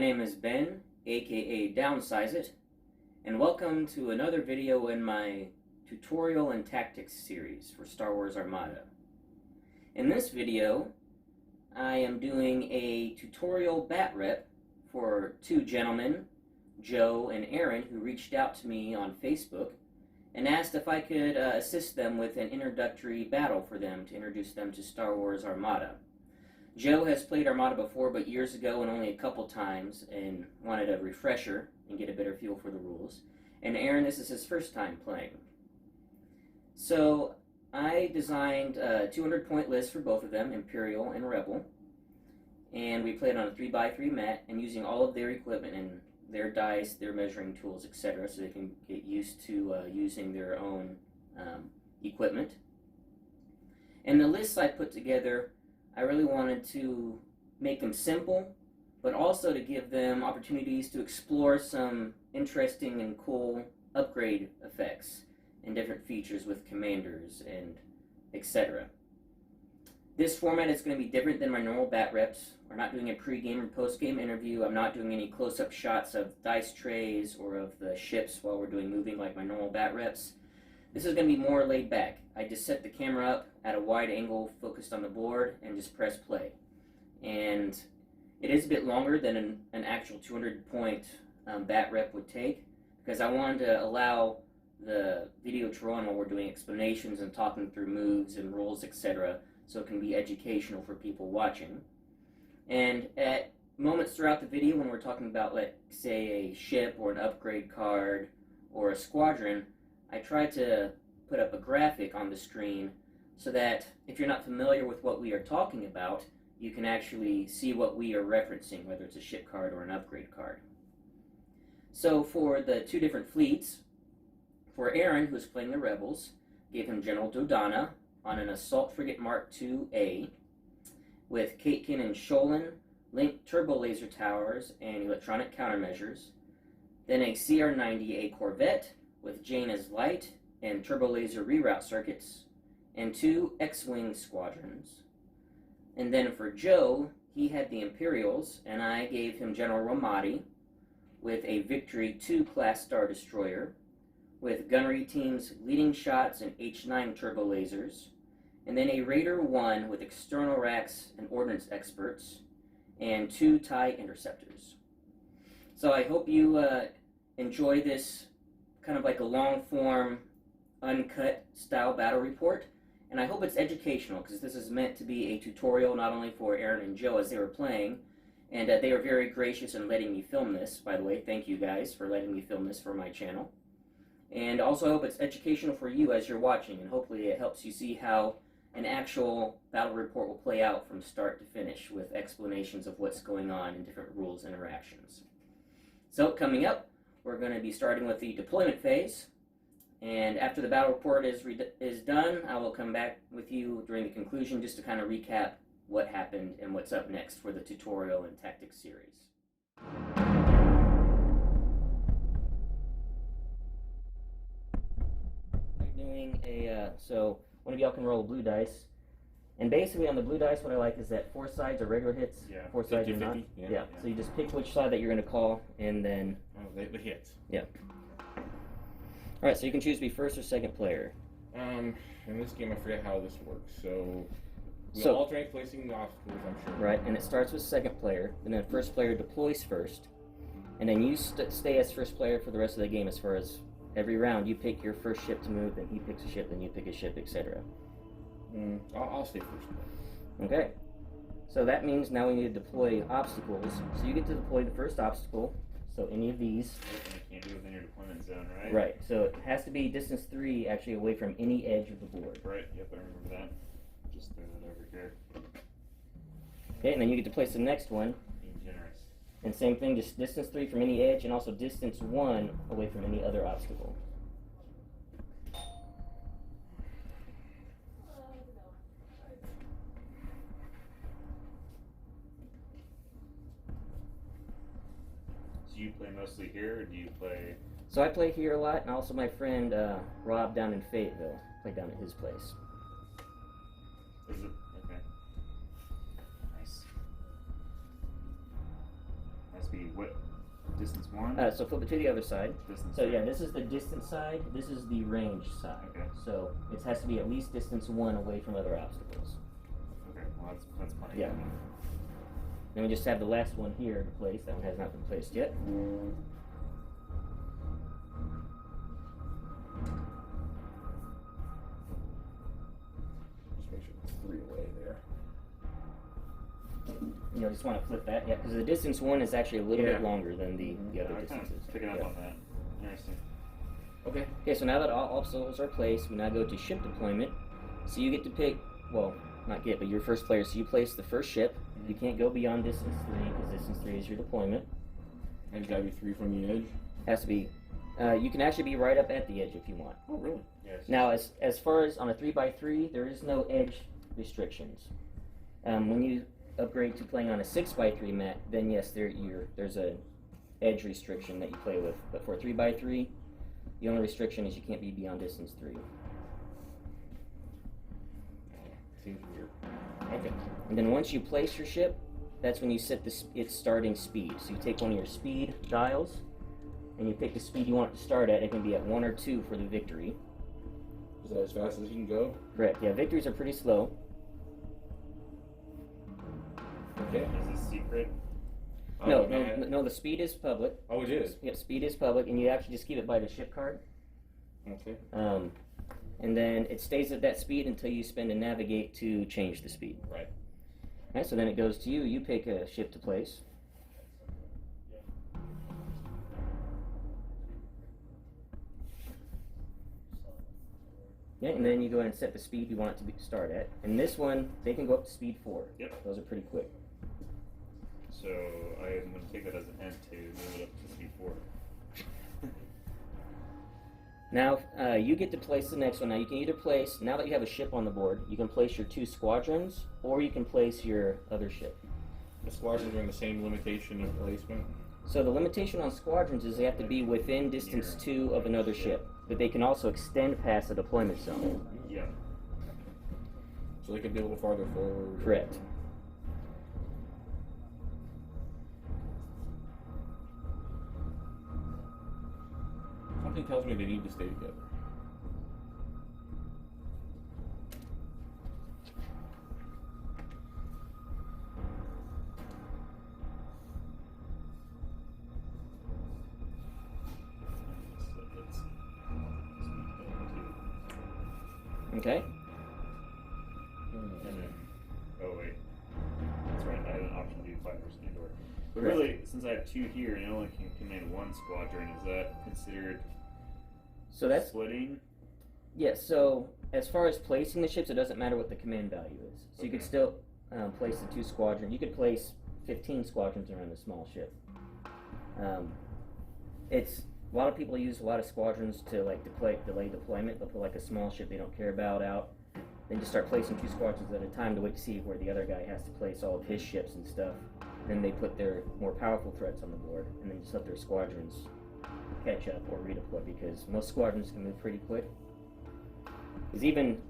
name is Ben, aka Downsize It, and welcome to another video in my tutorial and tactics series for Star Wars Armada. In this video, I am doing a tutorial bat rep for two gentlemen, Joe and Aaron, who reached out to me on Facebook and asked if I could assist them with an introductory battle for them to introduce them to Star Wars Armada. Joe has played Armada before, but years ago and only a couple times, and wanted a refresher and get a better feel for the rules. And Aaron, this is his first time playing. So I designed a 200-point list for both of them, Imperial and Rebel, and we played on a 3x3 mat and using all of their equipment and their dice, their measuring tools, etc., so they can get used to using their own equipment. And the lists I put together, I really wanted to make them simple, but also to give them opportunities to explore some interesting and cool upgrade effects and different features with commanders and etc. This format is going to be different than my normal bat reps. We're not doing a pre-game or post-game interview. I'm not doing any close-up shots of dice trays or of the ships while we're doing moving like my normal bat reps. This is going to be more laid back. I just set the camera up at a wide angle focused on the board and just press play. And it is a bit longer than an actual 200-point bat rep would take, because I wanted to allow the video to run while we're doing explanations and talking through moves and rules, etc., so it can be educational for people watching. And at moments throughout the video when we're talking about, let's say, a ship or an upgrade card or a squadron, I try to put up a graphic on the screen so that if you're not familiar with what we are talking about, you can actually see what we are referencing, whether it's a ship card or an upgrade card. So for the two different fleets, for Aaron, who's playing the Rebels, gave him General Dodonna on an Assault Frigate Mark II-A with Caitkin and Sholin, linked turbo laser towers and electronic countermeasures. Then a CR-90A Corvette with Jaina's light and turbo laser reroute circuits, and two X-Wing squadrons. And then for Joe, he had the Imperials, and I gave him General Ramadi with a Victory II class Star Destroyer, with gunnery teams leading shots and H9 turbo lasers, and then a Raider 1 with external racks and ordnance experts, and two TIE interceptors. So I hope you enjoy this kind of like a long-form, uncut style battle report, and I hope it's educational, because this is meant to be a tutorial not only for Aaron and Joe as they were playing, and they were very gracious in letting me film this, by the way. Thank you guys for letting me film this for my channel. And also I hope it's educational for you as you're watching, and hopefully it helps you see how an actual battle report will play out from start to finish with explanations of what's going on in different rules and interactions. So coming up, we're going to be starting with the deployment phase, and after the battle report is done, I will come back with you during the conclusion just to kind of recap what happened and what's up next for the tutorial and tactics series. Doing so one of y'all can roll a blue dice, and basically on the blue dice what I like is that 4 sides are regular hits, 4 sides are not. Yeah. So you just pick which side that you're going to call, and then the hits. Yeah. Alright, so you can choose to be first or second player. In this game I forget how this works, so we'll alternate placing the obstacles, I'm sure. Right, and it starts with second player, and then first player deploys first, and then you stay as first player for the rest of the game. As far as every round you pick your first ship to move, then he picks a ship, then you pick a ship, etc. I'll stay first. Okay, so that means now we need to deploy obstacles. So you get to deploy the first obstacle, so any of these. You can't do it within your deployment zone, right? Right, so it has to be distance 3 actually away from any edge of the board. Right, yep, I remember that. Just throw that over here. Okay, and then you get to place the next one. Being generous. And same thing, just distance 3 from any edge, and also distance 1 away from any other obstacle. So you play mostly here, or do you play? So I play here a lot, and also my friend Rob down in Fayetteville, play down at his place. Is it? Okay. Nice. Must be what distance 1? So flip it to the other side. Distance So 3. yeah, this is the distance side. This is the range side. Okay. So it has to be at least distance 1 away from other obstacles. Okay, well that's plenty. Yeah. Then we just have the last one here to place. That one has not been placed yet. Just make sure it's 3 away there. You just want to flip that, yeah, because the distance 1 is actually a little bit longer than the other I kind distances. of picking up on that. Interesting. Okay. Okay, so now that all obstacles are placed, we now go to ship deployment. So you get to pick, well, not get, but you're first player. So you place the first ship. You can't go beyond distance 3 because distance 3 is your deployment. And it's gotta be 3 from the edge. Has to be. You can actually be right up at the edge if you want. Oh, really? Yes. Now, as far as on a 3x3, there is no edge restrictions. When you upgrade to playing on a 6x3 mat, then yes, there's a edge restriction that you play with. But for a 3x3, the only restriction is you can't be beyond distance 3. Seems weird. Okay. And then once you place your ship, that's when you set its starting speed. So you take one of your speed dials, and you pick the speed you want it to start at. It can be at 1 or 2 for the victory. Is that as fast as you can go? Correct. Yeah, victories are pretty slow. Okay. Is this secret? No, the speed is public. Oh, it is? Yep, speed is public, and you actually just keep it by the ship card. Okay. And then it stays at that speed until you spend a navigate to change the speed. Right. Alright, so then it goes to you. You pick a ship to place. Yeah, and then you go ahead and set the speed you want it to start at. And this one, they can go up to speed 4. Yep. Those are pretty quick. So I'm going to take that as an hint to move it up to speed 4. Now, you get to place the next one. Now, you can either place, now that you have a ship on the board, you can place your 2 squadrons, or you can place your other ship. The squadrons are in the same limitation of placement? So the limitation on squadrons is they have to be within distance 2 of another ship, but they can also extend past a deployment zone. Yeah. So they can be a little farther forward? Correct. Something tells me they need to stay together. Okay. And then, oh wait, that's right. I have an option to do 5 versus indoor. But really, since I have 2 here and I only can command 1 squadron, is that considered So that's splitting? yes. So as far as placing the ships, it doesn't matter what the command value is. So you could still place the 2 squadrons. You could place 15 squadrons around a small ship. It's a lot of people use a lot of squadrons to like delay deployment. They'll put like a small ship they don't care about out. Then just start placing 2 squadrons at a time to wait to see where the other guy has to place all of his ships and stuff. Then they put their more powerful threats on the board, and then just let their squadrons catch up or redeploy, because most squadrons can move pretty quick. Because even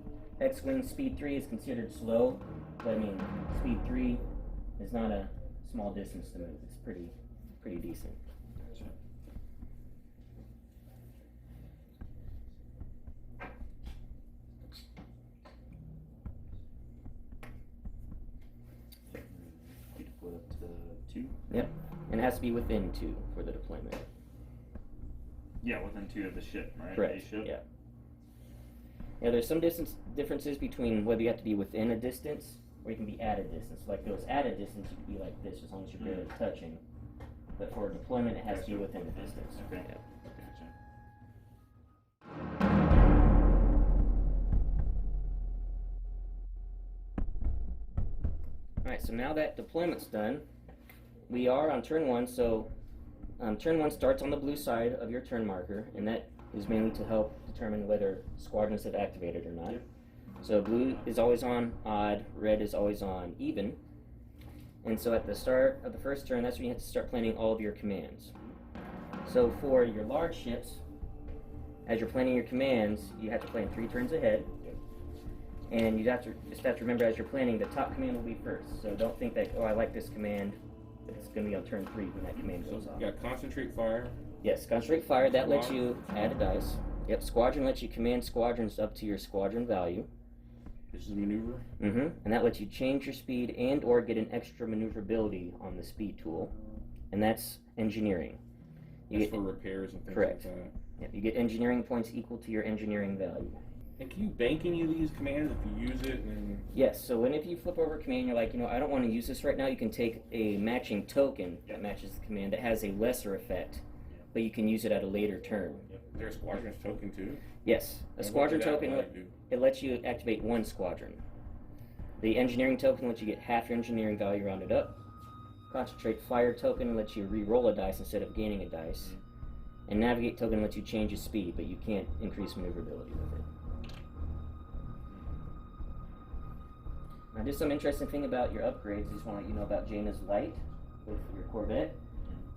X-Wing Speed 3 is considered slow, but I mean, Speed 3 is not a small distance to move. It's pretty decent. You deploy up to 2? Yep, and it has to be within 2 for the deployment. Yeah, within 2 of the ship, right? Correct. A ship? Yeah. Yeah, there's some differences between whether you have to be within a distance or you can be at a distance. Like those at a distance, you can be like this as long as you're barely touching. But for deployment, it has to be within the distance. Okay. Yeah. Alright, so now that deployment's done, we are on turn 1, so turn 1 starts on the blue side of your turn marker, and that is mainly to help determine whether squadrons have activated or not. Yep. So blue is always on odd, red is always on even. And so at the start of the first turn, that's when you have to start planning all of your commands. So for your large ships, as you're planning your commands, you have to plan 3 turns ahead. And you just have to remember as you're planning, the top command will be first. So don't think that, oh, I like this command, It's going to be on turn 3 when that command goes off. Yeah, concentrate fire. Yes, concentrate fire. That lets you add a dice. Yep, squadron lets you command squadrons up to your squadron value. This is maneuver. And that lets you change your speed and or get an extra maneuverability on the speed tool. And that's engineering. That's for repairs and things correct. like that. Yep, you get engineering points equal to your engineering value. And can you bank any of these commands if you use it? And Yes, so if you flip over a command, you're like, I don't want to use this right now, you can take a matching token that matches the command that has a lesser effect, but you can use it at a later turn. Is there a squadron's token too? Yes, a squadron token, it lets you activate 1 squadron. The engineering token lets you get half your engineering value rounded up. Concentrate fire token lets you re-roll a dice instead of gaining a dice. And navigate token lets you change your speed, but you can't increase maneuverability with it. Now, just some interesting thing about your upgrades. I just want to let you know about Jaina's Light with your Corvette.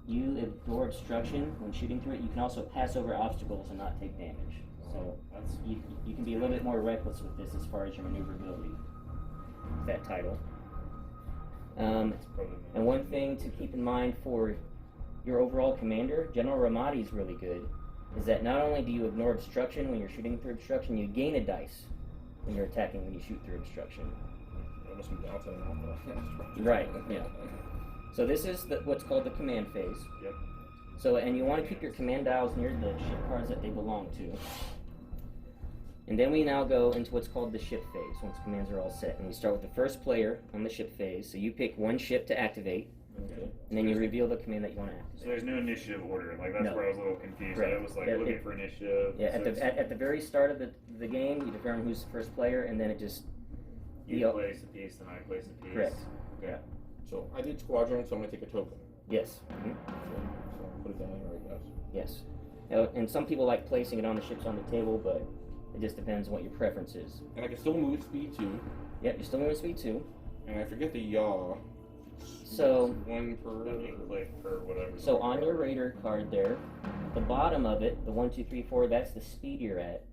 You ignore obstruction when shooting through it. You can also pass over obstacles and not take damage. So you can be a little bit more reckless with this as far as your maneuverability with that title. And one thing to keep in mind for your overall commander, General Ramadi is really good, is that not only do you ignore obstruction when you're shooting through obstruction, you gain a dice when you're attacking when you shoot through obstruction. Right, yeah. So this is what's called the command phase. Yep. So, and you want to keep your command dials near the ship cards that they belong to. And then we now go into what's called the ship phase, once commands are all set. And we start with the first player on the ship phase. So you pick 1 ship to activate, and then you reveal the command that you want to activate. So there's no initiative order. Like that's where I was a little confused. Right. I was like looking for initiative. Yeah, at the very start of the game, you determine who's the first player, and then it just... You place a piece, then I place a piece. Correct. Okay. Yeah. So I did squadron, so I'm going to take a token. Yes. So I'll put it down here, I guess. Yes. And some people like placing it on the ships on the table, but it just depends on what your preference is. And I can still move at speed 2. Yep, you're still moving speed 2. And I forget the yaw. So... 1 per... Click per whatever. So on your Raider card there, the bottom of it, the 1, 2, 3, 4, that's the speed you're at.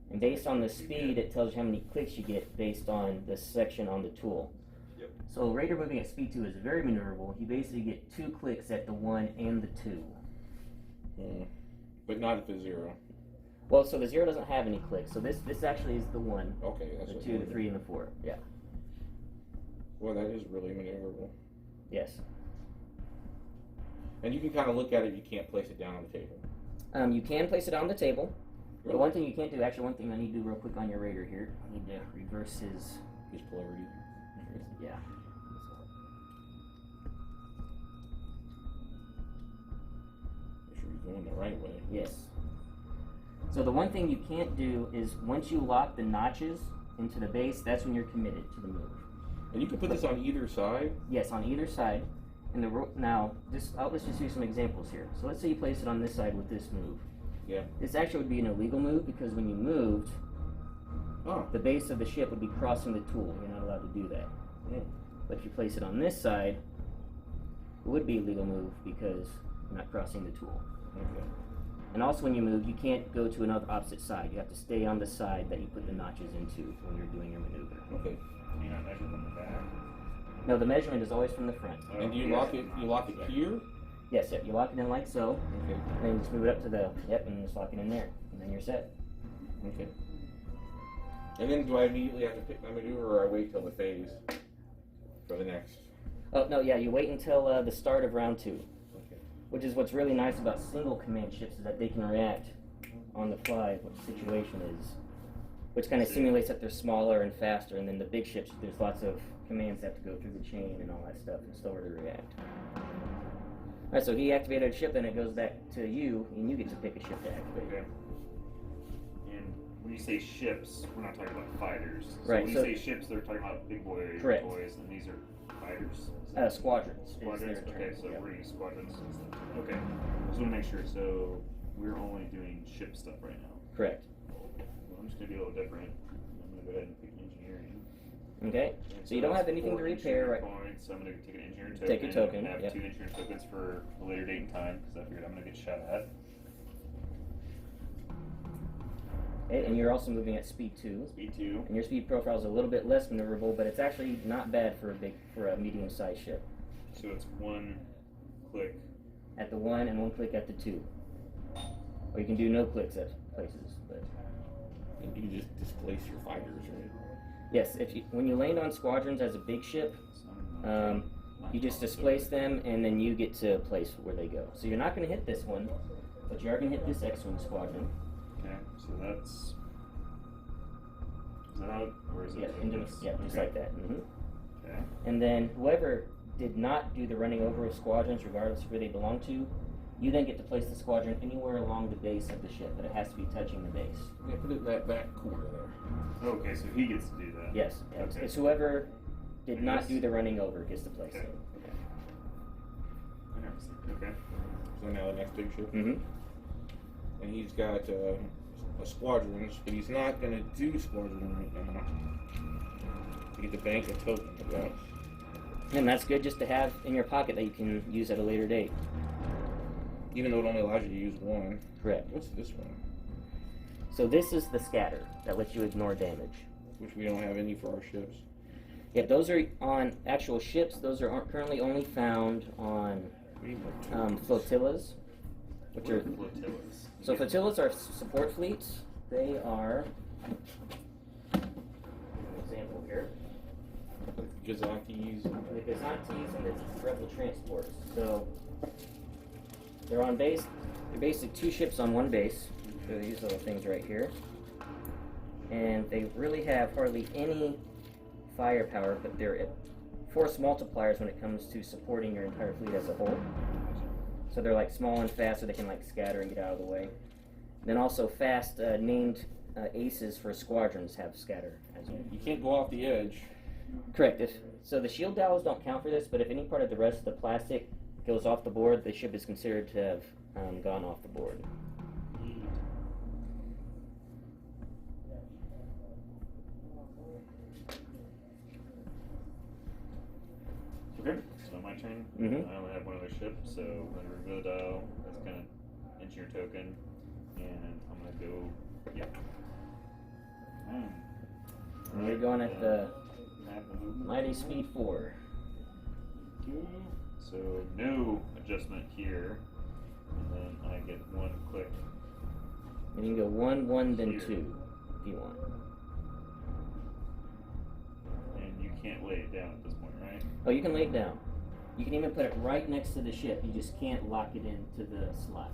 And based on the speed, it tells you how many clicks you get based on the section on the tool. Yep. So Raider moving at speed 2 is very maneuverable. You basically get 2 clicks at the 1 and the 2. But not at the 0. Well, so the 0 doesn't have any clicks. So this actually is the 1. Okay, that's the 2, the 3, and the 4. Yeah. Well, that is really maneuverable. Yes. And you can kind of look at it. You can't place it down on the table. You can place it on the table. Really? The one thing you can't do, actually, one thing I need to do real quick on your Raider here. I need to reverse his polarity. Yeah. Make sure you're going the right way. Yes. So the one thing you can't do is once you lock the notches into the base, that's when you're committed to the move. And you can put this on either side? Yes, on either side. And now, let's just do some examples here. So let's say you place it on this side with this move. Yeah. This actually would be an illegal move because when you moved, the base of the ship would be crossing the tool. You're not allowed to do that. Yeah. But if you place it on this side, it would be a legal move because you're not crossing the tool. Okay. And also when you move, you can't go to another opposite side. You have to stay on the side that you put the notches into when you're doing your maneuver. Okay. Can you not measure from the back? No, the measurement is always from the front. And do you lock it? You lock it here? Yes, yep. You lock it in like so. Okay. And then you just move it up to the and just lock it in there, and then you're set. Okay. And then do I immediately have to pick my maneuver, or I wait till the phase for the next? Oh no, yeah. You wait until the start of round 2. Okay. Which is what's really nice about single command ships is that they can react on the fly what the situation is, which kind of simulates that they're smaller and faster. And then the big ships, there's lots of commands that have to go through the chain and all that stuff, and slower to react. Alright, so he activated a ship, then it goes back to you, and you get to pick a ship to activate. Okay. And when you say ships, we're not talking about fighters. So Right, when so- you say ships, they're talking about big boys, Correct. and these are fighters. Squadrons. is Squadrons. their Okay, term, so yeah. we're using squadrons. Okay. Just want to make sure. So we're only doing ship stuff right now. Correct. Well, I'm just gonna do a little different. I'm gonna go ahead and pick engineering. Okay. And So you don't have that's anything to 4 repair, engineering right? Points. So I'm gonna take an engineering token. Take a token, And have yep. 2 engineering tokens for a later date and time because I figured I'm gonna get shot at. Okay, and you're also moving at speed 2. Speed 2. And your speed profile is a little bit less maneuverable, but it's actually not bad for a medium-sized ship. So it's 1 click at the 1 and 1 click at the 2. Or you can do no clicks at places. But And you just displace your fighters, right? yes, when you land on squadrons as a big ship, you just displace them and then you get to place where they go. So you're not going to hit this one, but you are going to hit this X-Wing squadron. Okay, so that's... Is that how... Or is it... Yeah, just like that. Mm-hmm. Okay. And then whoever did not do the running over of squadrons, regardless of where they belong to, you then get to place the squadron anywhere along the base of the ship, but it has to be touching the base. Yeah, put it in that back corner there. Okay, so he gets to do that. Yes, yeah, Okay. it's whoever did not Yes. do the running over gets to place Okay. it. Okay. So now the next big ship. Mm-hmm. And he's got a squadrons, but he's not going to do squadron right now. You get the bank a token of that. And that's good just to have in your pocket that you can use at a later date. Even though it only allows you to use one. Correct. What's this one? So this is the scatter that lets you ignore damage. Which we don't have any for our ships. Yeah, those are on actual ships. Those are currently only found on We need more tokens. flotillas, which What are flotillas? so flotillas are support fleets. They are an example here. Gazantes. The Gazantes and the rebel transports. So they're on base. They're basically 2 ships on 1 base. So these little things right here, and they really have hardly any firepower, but they're force multipliers when it comes to supporting your entire fleet as a whole. So they're like small and fast, so they can like scatter and get out of the way. Then also fast named aces for squadrons have scatter as well. You can't go off the edge. Correct. So the shield dowels don't count for this, but if any part of the rest of the plastic goes off the board, the ship is considered to have gone off the board. Okay, so my turn. Mhm. I only have one other ship, so I'm going to reveal the dial. That's going to enter your token. And I'm going to go. Yeah. And you're going at the Map movement. mighty speed 4. So no adjustment here. And then I get 1 click. And you can go 1, 1, then Here. 2 if you want. And you can't lay it down at this point, right? Oh, you can lay it down. You can even put it right next to the ship. You just can't lock it into the slot.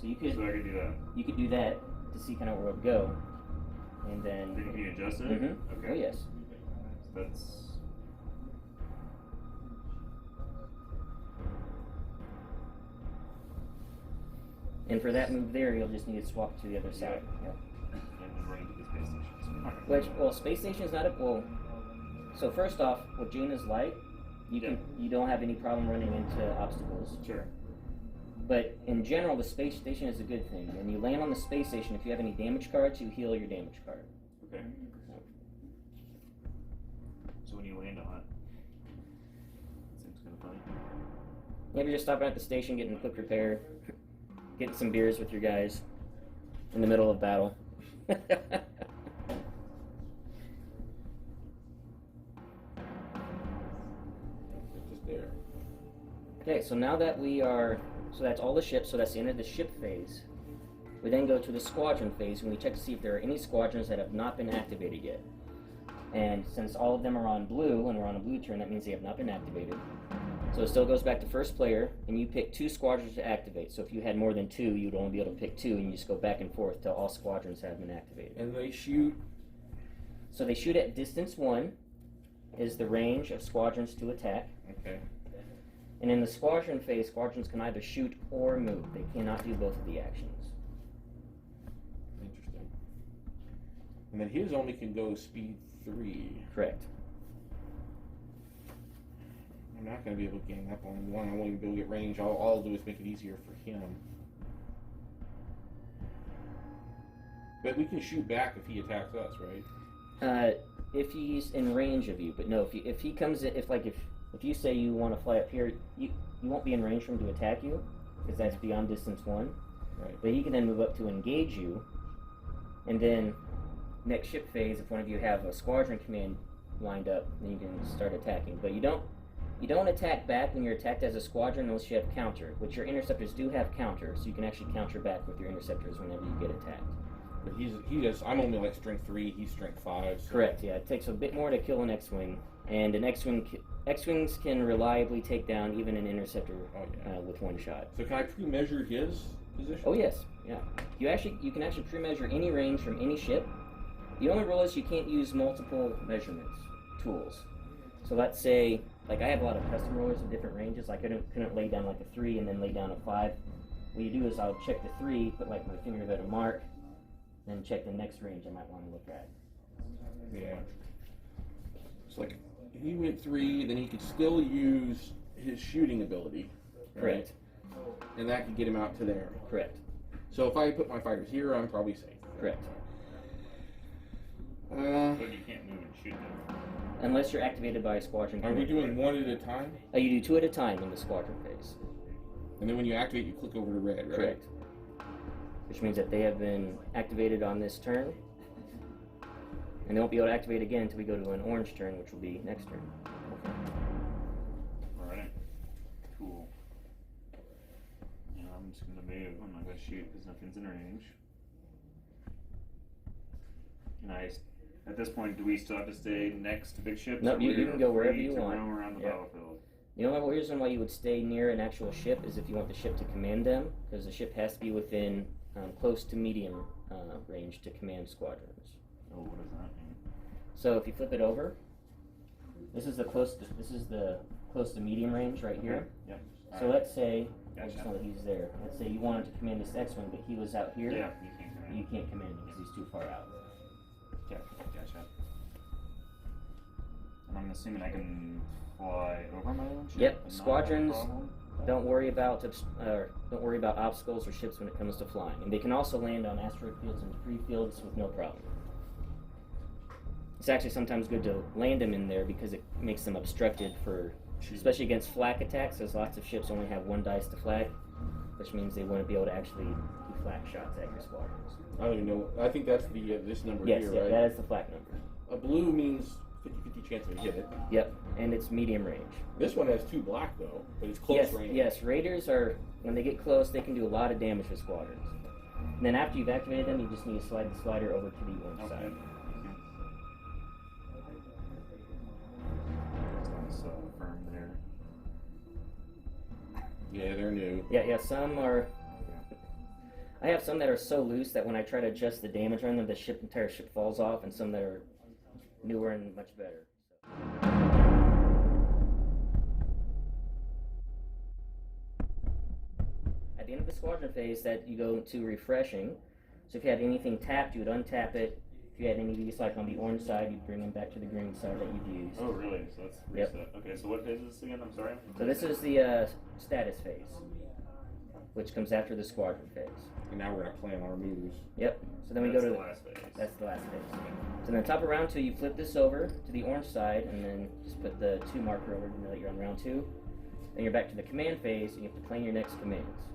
So you could So I could do that. do that to see kind of where it would go, and then. Then can you adjust it? Mhm. Okay. Oh yes. That's. And for that move there, you'll just need to swap to the other side. Yep. And then run into the space station. So I'm not gonna Which, do that. well, space station is not a well. So first off, what June is like, you don't have any problem running into obstacles. Sure. But in general, the space station is a good thing. When you land on the space station, if you have any damage cards, you heal your damage card. Okay. So when you land on it, seems kind of funny. Maybe you're stopping at the station, getting a quick repair, getting some beers with your guys in the middle of battle. Just there. Okay, so now that so that's all the ships, so that's the end of the ship phase. We then go to the squadron phase, and we check to see if there are any squadrons that have not been activated yet. And since all of them are on blue, and we're on a blue turn, that means they have not been activated. So it still goes back to first player, and you pick 2 squadrons to activate. So if you had more than 2, you'd only be able to pick 2, and you just go back and forth till all squadrons have been activated. And they shoot. So they shoot at distance 1, is the range of squadrons to attack. Okay. And in the squadron phase, squadrons can either shoot or move. They cannot do both of the actions. Interesting. And then his only can go speed 3. Correct. I'm not going to be able to gang up on 1. I won't even be able to get range. All I'll do is make it easier for him. But we can shoot back if he attacks us, right? If he's in range of you, but no, if he comes in, if you say you want to fly up here, you won't be in range for him to attack you, because that's beyond distance 1. Right. But he can then move up to engage you, and then next ship phase, if one of you have a squadron command lined up, then you can start attacking. But you don't You don't attack back when you're attacked as a squadron unless you have counter, which your interceptors do have counter, so you can actually counter back with your interceptors whenever you get attacked. But I'm only like strength 3, he's strength 5. So. Correct, yeah. It takes a bit more to kill an X-Wing, and an X-Wings can reliably take down even an interceptor with one shot. So can I pre-measure his position? Oh yes, yeah. You can actually pre-measure any range from any ship. The only rule is you can't use multiple measurements tools. So let's say, like I have a lot of custom rollers of different ranges. I couldn't lay down like a 3 and then lay down a 5. What you do is I'll check the 3, put like my finger at a mark, then check the next range I might want to look at. Yeah. It's like he went 3, then he could still use his shooting ability. Right? Correct. And that could get him out to there. Correct. So if I put my fighters here, I'm probably safe. Correct. But you can't move and shoot them. Unless you're activated by a squadron. Are we doing one at a time? You do 2 at a time in the squadron phase. And then when you activate, you click over to red, right? Correct. Which means that they have been activated on this turn. And they won't be able to activate again until we go to an orange turn, which will be next turn. Okay. Alright. Cool. Yeah, I'm just gonna move. I'm not gonna shoot because nothing's in range. Nice. At this point, do we still have to stay next to big ships? Nope, you can go wherever you want. Roam around the battlefield. The only reason why you would stay near an actual ship is if you want the ship to command them, because the ship has to be within close to medium range to command squadrons. Oh, what does that mean? So if you flip it over, this is the close to medium range right here. Yep. So let's say, I Gotcha. just know that he's there. Let's say you wanted to command this X-Wing, but he was out here. Yeah, you can't command. You can't command him because he's too far out. Yeah, gotcha. And I'm assuming I can fly over my own ship. Yep, and not have a squadrons problem? don't worry about obstacles or ships when it comes to flying, and they can also land on asteroid fields and debris fields with no problem. It's actually sometimes good to land them in there because it makes them obstructed for, especially against flak attacks, as lots of ships only have 1 dice to flak, which means they wouldn't be able to actually do flak shots at your squadrons. I don't even know. I think that's the this number Yes, here, yeah, right? that is the flak number. A blue means 50-50 chance to hit it. Yep, and it's medium range. This one has 2 black though, but it's close Yes, range. yes, raiders are, when they get close, they can do a lot of damage with squadrons. And then after you've activated them, you just need to slide the slider over to the orange side. It's firm there. Yeah, they're new. Yeah, some are... I have some that are so loose that when I try to adjust the damage on them, the entire ship falls off, and some that are newer and much better. At the end of the squadron phase, that you go to refreshing. So if you had anything tapped, you would untap it. If you had any of these like on the orange side, you'd bring them back to the green side that you've used. Oh, really? So that's reset. Okay, so what phase is this again? I'm sorry. So this is the status phase, which comes after the squadron phase. And now we're gonna plan our moves. Yep. So then we That's go to the last phase. That's the last phase. So then top of round 2, you flip this over to the orange side, and then just put the 2 marker over to know that you're on round 2. Then you're back to the command phase, and you have to plan your next commands.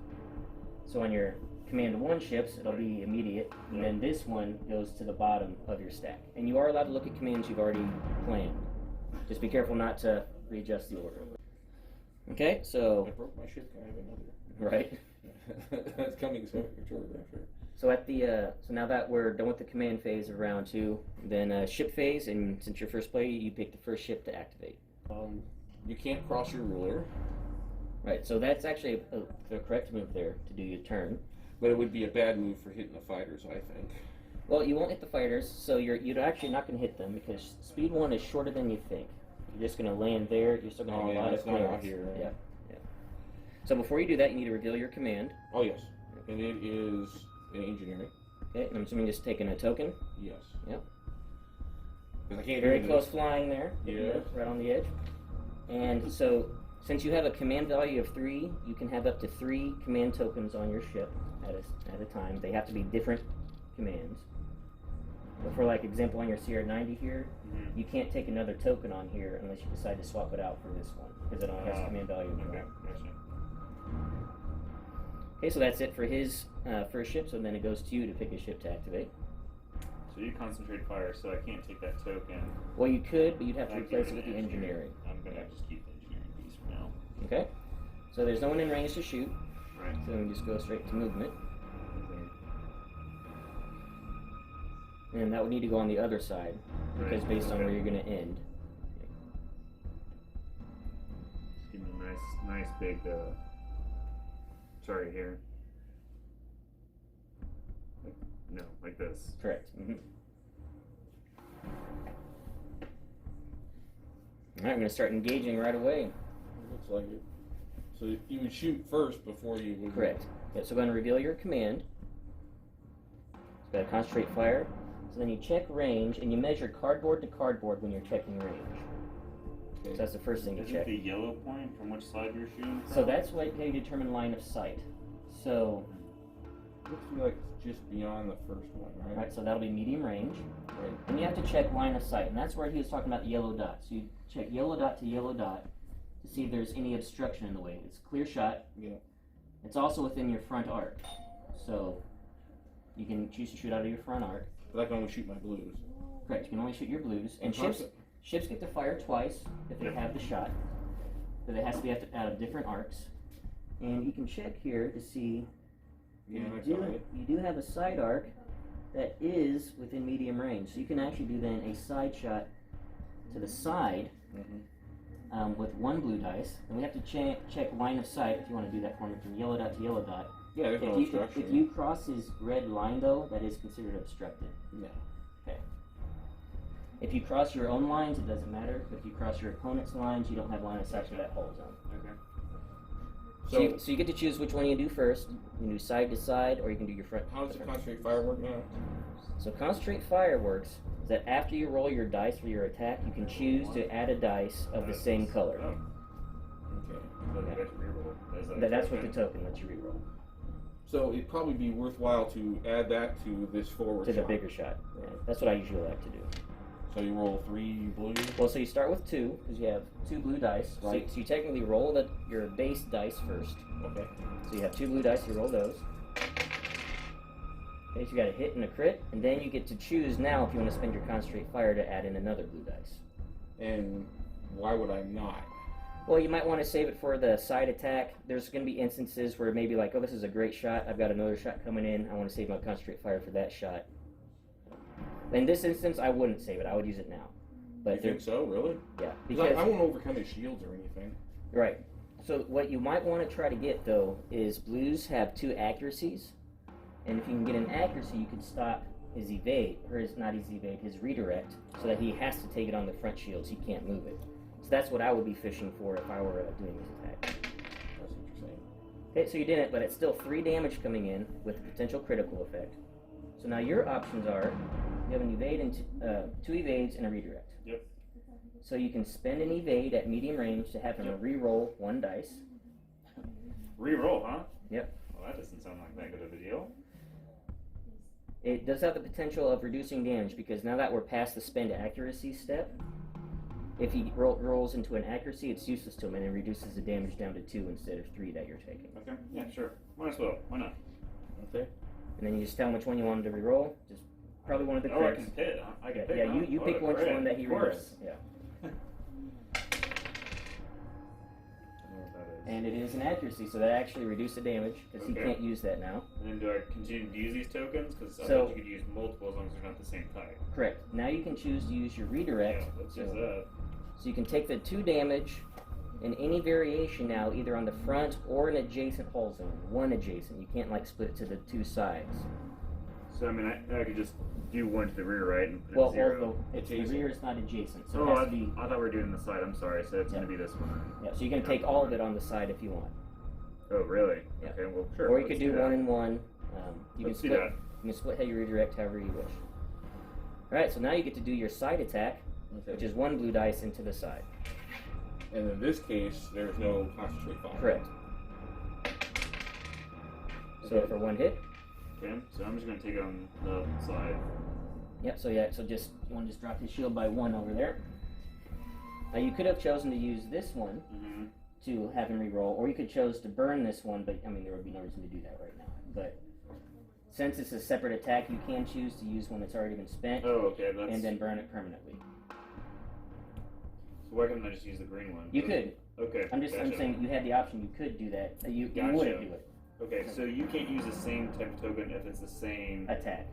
So on your command 1 ships, it'll be immediate, and then this one goes to the bottom of your stack. And you are allowed to look at commands you've already planned. Just be careful not to readjust the order. Okay, so... I broke my ship, can I have another? Right. That's coming soon, after. So at the so now that we're done with the command phase of round 2, then ship phase, and since you're first player, you pick the first ship to activate. You can't cross your ruler, Right. So that's actually the correct move there to do your turn. but it would be a bad move for hitting the fighters, I think. Well, you won't hit the fighters, so you're actually not going to hit them because speed 1 is shorter than you think. You're just going to land there. You're still going to have a lot of it's not out clearance. here. Right? Yeah. So before you do that, you need to reveal your command. Oh yes, and it is in engineering. Okay. And I'm assuming just taking a token. Yes. Yep. Because I can't Very do close this. flying there. Yeah. Right on the edge. And so, since you have a command value of 3, you can have up to 3 command tokens on your ship at a time. They have to be different commands. But for like example on your CR90 here, you can't take another token on here unless you decide to swap it out for this one because it only has a command value of 1. Okay, gotcha. Okay, so that's it for his first ship. So then it goes to you to pick a ship to activate. So you concentrate fire, so I can't take that token. Well, you could, but you'd have to I'd replace give it with the engineering. I'm gonna just keep the engineering. Okay? So there's no one in range to shoot. Right. So then we just go straight to movement. And that would need to go on the other side, because Right. based on where you're going to end. Just give me a nice big, sorry, here. No, like this. Correct. Mm-hmm. Alright, I'm going to start engaging right away. Looks like it. So you would shoot first before you would. Correct. Okay, so go ahead and reveal your command. It's got to concentrate fire. So then you check range, and you measure cardboard to cardboard when you're checking range. Okay. So that's the first thing you Isn't check. the yellow point from which side you're shooting from? So that's how you determine line of sight. So, Looks to me like it's just beyond the first one, right? alright, so that'll be medium range. Right. And you have to check line of sight, and that's where he was talking about the yellow dot. So you check yellow dot to yellow dot to see if there's any obstruction in the way. It's a clear shot. Yeah. It's also within your front arc. So you can choose to shoot out of your front arc. But I can only shoot my blues. Correct, you can only shoot your blues. And constant- ships get to fire twice if they Yep. have the shot. But it has to be out of different arcs. And you can check here to see Yeah, I saw it. you do have a side arc that is within medium range. So you can actually do then a side shot to the side with one blue dice. And we have to check line of sight if you want to do that for me from yellow dot to yellow dot. Yeah, there's no obstruction. If you cross his red line though, that is considered obstructed. No. Okay. If you cross your own lines, it doesn't matter. If you cross your opponent's lines, you don't have line of sight to that whole zone. Okay. So you get to choose which one you do first. You can do side to side, or you can do your front. How does the concentrate fire work now? So concentrate fire works is that after you roll your dice for your attack, you can choose to add a dice of the same color. Oh, Okay. so you get to reroll. Is That's what the token lets you reroll So it'd probably be worthwhile to add that to this forward to the shot. bigger shot. Yeah, that's what I usually like to do. So you roll 3 blues. Well, so you start with 2 because you have 2 blue dice. Right. So you technically roll your base dice first. Okay. So you have 2 blue dice. You roll those. Okay, so you got a hit and a crit, and then you get to choose now if you want to spend your concentrate fire to add in another blue dice. And why would I not? Well, you might want to save it for the side attack. There's going to be instances where maybe like, oh, this is a great shot. I've got another shot coming in. I want to save my concentrate fire for that shot. In this instance, I wouldn't save it. I would use it now. But You think so, really? yeah, Because I won't overcome his shields or anything. right. So what you might want to try to get though is blues have 2 accuracies, and if you can get an accuracy, you could stop his evade, or his not his evade, his redirect, so that he has to take it on the front shields. He can't move it. So that's what I would be fishing for if I were doing this attack. That's what you're saying. Okay, so you didn't, but it's still 3 damage coming in with a potential critical effect. So now your options are, you have an evade and 2 evades and a redirect. Yep. So you can spend an evade at medium range to have him re-roll 1 dice. Reroll, huh? Yep. Well, that doesn't sound like that good of a deal. It does have the potential of reducing damage because now that we're past the spend accuracy step, if he rolls into an accuracy, it's useless to him and it reduces the damage down to 2 instead of 3 that you're taking. Okay. Yeah, sure. Might as well. Why not? Okay. And then you just tell him which one you want him to re-roll. Just probably one of the Oh, I crits. can pit. Huh? I can Yeah, pick. yeah, huh? you Oh, pick the which crit, one that he of course. re-rolls. Yeah. I know what that is. And it is an accuracy, so that actually reduces the damage because he Okay. can't use that now. And then do I continue to use these tokens? Because I So- thought you could use multiple as long as they're not the same type. Correct. Now you can choose to use your redirect. Yeah, let's so, use that. so you can take the 2 damage in any variation now, either on the front or an adjacent hull zone. 1 adjacent. You can't like split it to the 2 sides. So I mean, I could just do 1 to the rear, right? And put Well, a 0. although it's the Adjacent. rear is not adjacent, so Oh, it has I to be. thought we were doing the side. I'm sorry. So it's Yeah. going to be this one. Yeah, so you can take all of it on the side if you want, Oh, really? Yeah. Okay. Well, sure. or you let's could do that. 1 and 1. You Let's can do split. that. You can split how you redirect however you wish. All right, so now you get to do your side attack, Okay. which is 1 blue dice into the side. And in this case, there's no concentrate fire. Correct. So Okay. for 1 hit. Okay. So I'm just going to take it on the side. Yep. So yeah. So just you want to just drop his shield by 1 over there. Now you could have chosen to use this one Mm-hmm. to have him re-roll, or you could chose to burn this one, but I mean there would be no reason to do that right now. But since it's a separate attack, you can choose to use one that's already been spent Oh, okay. That's and then burn it permanently. So So why couldn't I just use the green one? You could. Okay. I'm gotcha. saying you had the option. You could do that. You Gotcha. wouldn't do it. Okay, so you can't use the same type of token if it's the same Attack.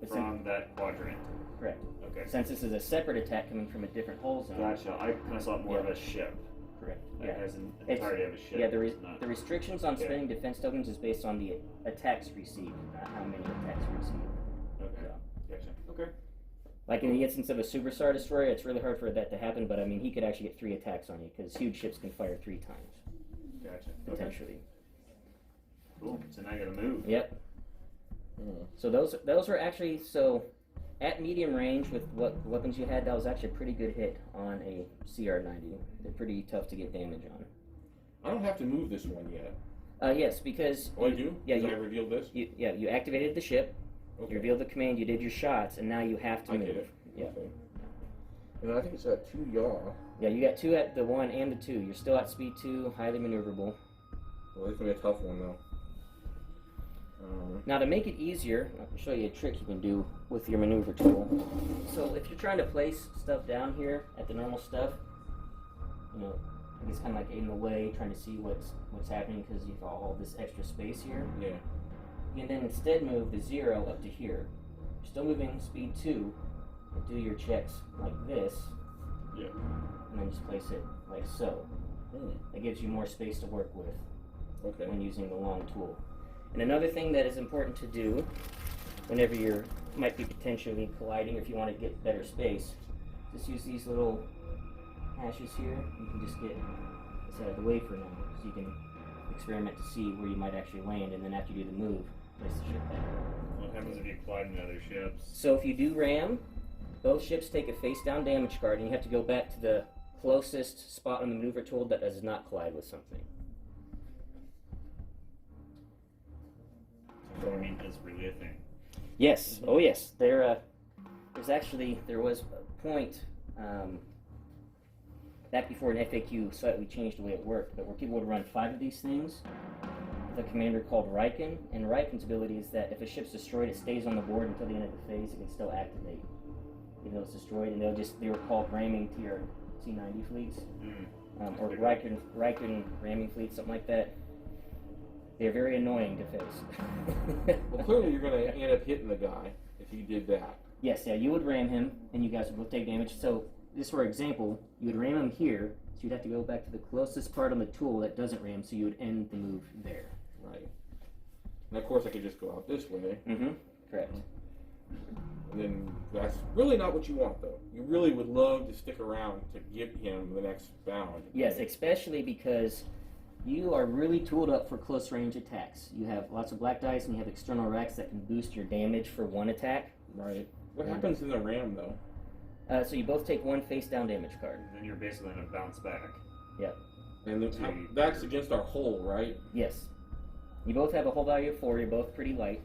from that quadrant. Correct. Okay. Since this is a separate attack coming from a different hull zone. Gotcha. I kind of saw it more of a ship. Correct. Like Yeah. as an entirety of a ship. Yeah. not- The restrictions on Okay. spending defense tokens is based on the attacks received, not how many attacks you receive. Okay. So, Gotcha. Okay. like in the instance of a superstar destroyer, it's really hard for that to happen. But I mean, he could actually get 3 attacks on you because huge ships can fire 3 times Gotcha. potentially. Cool. So now I gotta move. Yep. So those were actually at medium range with what weapons you had. That was actually a pretty good hit on a CR-90. They're pretty tough to get damage on. I don't have to move this one yet. Yes, because Oh, I do? Yeah, Because I revealed this? you activated the ship. Okay. You revealed the command. You did your shots, and now you have to I move. get it. Yeah. Okay. And I think it's at 2 yaw. Yeah, you got 2 at the 1 and the 2. You're still at speed 2, highly maneuverable. Well, it's going to be a tough one, though. Now to make it easier, I can show you a trick you can do with your maneuver tool. So if you're trying to place stuff down here at the normal stuff, you know, it's kind of like in the way, trying to see what's happening because you've all this extra space here. Yeah. You can then instead move the 0 up to here. You're still moving speed 2, but do your checks like this. Yeah. And then just place it like so. That gives you more space to work with Okay. when using the long tool. And another thing that is important to do whenever you might be potentially colliding, or if you want to get better space, just use these little hashes here. You can just get this out of the way for now, so you can experiment to see where you might actually land, and then after you do the move, place the ship back. What happens if you collide into other ships? So if you do ram, both ships take a face-down damage card, and you have to go back to the closest spot on the maneuver tool that does not collide with something. So I mean, it's really a thing. Yes. Oh, yes. There was a point back before an FAQ slightly changed the way it worked, but where people would run 5 of these things. The commander called Riken, and Riken's ability is that if a ship's destroyed, it stays on the board until the end of the phase. It can still activate, even though it's destroyed. And they were called ramming TR-T90 fleets, or Riken ramming fleets, something like that. They're very annoying to face. Well, clearly you're going to end up hitting the guy if you did that. Yes, yeah, you would ram him, and you guys would both take damage. So, just for example, you would ram him here, so you'd have to go back to the closest part on the tool that doesn't ram, so you would end the move there. Right. And of course I could just go out this way. Mm-hmm. Correct. And then that's really not what you want, though. You really would love to stick around to give him the next bound. Yes, especially because you are really tooled up for close range attacks. You have lots of black dice, and you have external racks that can boost your damage for one attack. Right. What happens in the ram, though? So you both take 1 face down damage card. Then you're basically gonna bounce back. Yep. And that's against our hull, right? Yes. You both have a hull value of 4. You're both pretty light.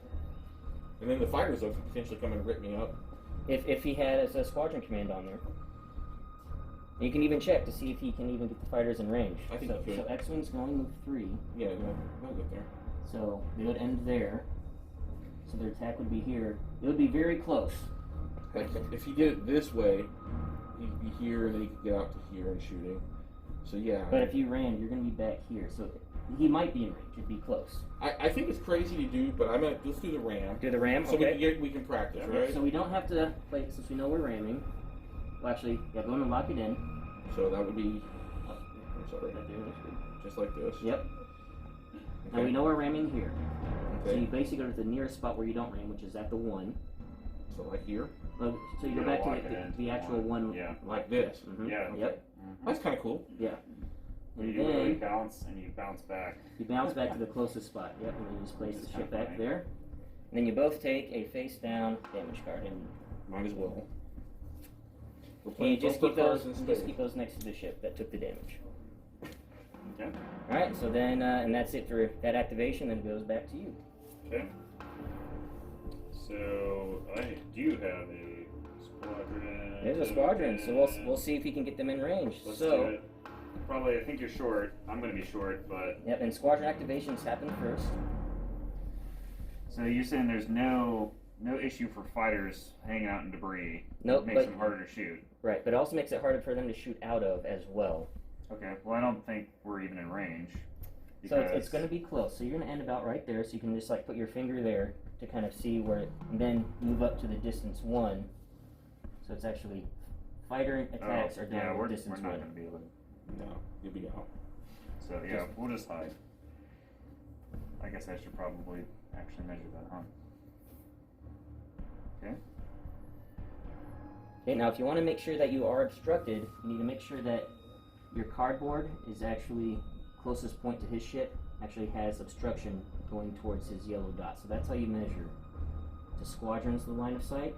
And then the fighters could potentially come and rip me up. If he has a squadron command on there. You can even check to see if he can even get the fighters in range. I think he could. So X-Wing's going with 3. Yeah, they'll get there. So they would end there. So their attack would be here. It would be very close. Like, if he did it this way, he'd be here, and then he could get out to here and shooting. So yeah. But if you ran, you're going to be back here. So he might be in range. It'd be close. I think it's crazy to do, but let's do the ram. Do the ram? So Okay. we can practice, Yeah, right? so we don't have to play since we know we're ramming. Well, actually, yeah, go in and lock it in. So that would be, I'm sorry, just like this. Yep. Okay. Now we know we're ramming here. So Okay. you basically go to the nearest spot where you don't ram, which is at the 1. So like here, So you go Yeah, back lock it to in. the actual 1. Yeah. like this. Mhm. Yeah. Yep. That's kind of cool. Yeah. And You really then bounce and you bounce back. you bounce back to the closest spot. Yep. And then you just place This the is ship kinda back funny. there. And then you both take a face down damage card. And Might as well. We're you playing just both keep the those. cards in You just space. keep those next to the ship that took the damage. Okay. All right. So then, and that's it for that activation. Then it goes back to you. Okay. So I do have a squadron. There's a squadron. So we'll see if he can get them in range. Let's so. do it. Probably, I think you're short. I'm gonna be short, but Yep. And squadron activations happen first. so you're saying there's no no issue for fighters hanging out in debris. Nope, It makes but- them harder to shoot. Right, but it also makes it harder for them to shoot out of as well. Okay, well, I don't think we're even in range. So it's going to be close. So you're going to end about right there. So you can just like put your finger there to kind of see where, and then move up to the distance 1. So it's actually fighter attacks are down we're distance not 1. going to be able to. No, you'll be out. So yeah, we'll just hide. I guess I should probably actually measure that, huh? Okay. Okay, now if you want to make sure that you are obstructed, you need to make sure that your cardboard is actually closest point to his ship actually has obstruction going towards his yellow dot. So that's how you measure. To squadrons the line of sight,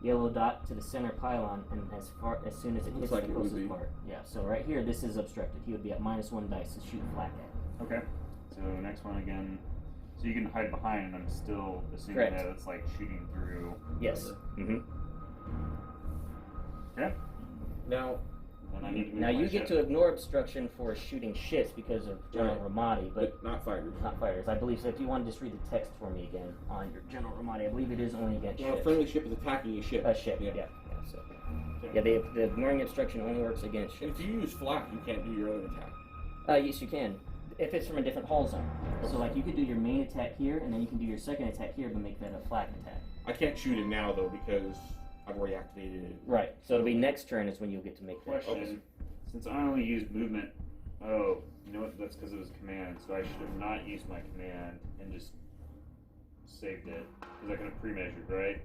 yellow dot to the center pylon, and as soon as it hits like the it would closest be. part. Yeah, so right here this is obstructed. He would be at -1 dice to shoot flak at. Okay. So next one again. So you can hide behind, and I'm still assuming Correct. that it's like shooting through. Yes. Mm-hmm. Okay. Now, And I need to move Now my you ship. get to ignore obstruction for shooting ships because of General Right. Ramadi, but but not fighters. not fighters. I believe so. If you want to just read the text for me again on your General Ramadi, I believe it is only against Well, a ships. friendly ship is attacking a ship. A ship, Yeah. yeah. So, yeah, the ignoring obstruction only works against And ships. if you use flak, you can't do your other attack. Yes, you can. If it's from a different hull zone. So, like, you could do your main attack here, and then you can do your second attack here, but make that a flak attack. I can't shoot it now though because I've already activated it. Right. So it'll be next turn is when you'll get to make that. Question. Since I only used movement, oh, you know what? That's because it was command. So I should have not used my command and just saved it because I could have pre-measured, right?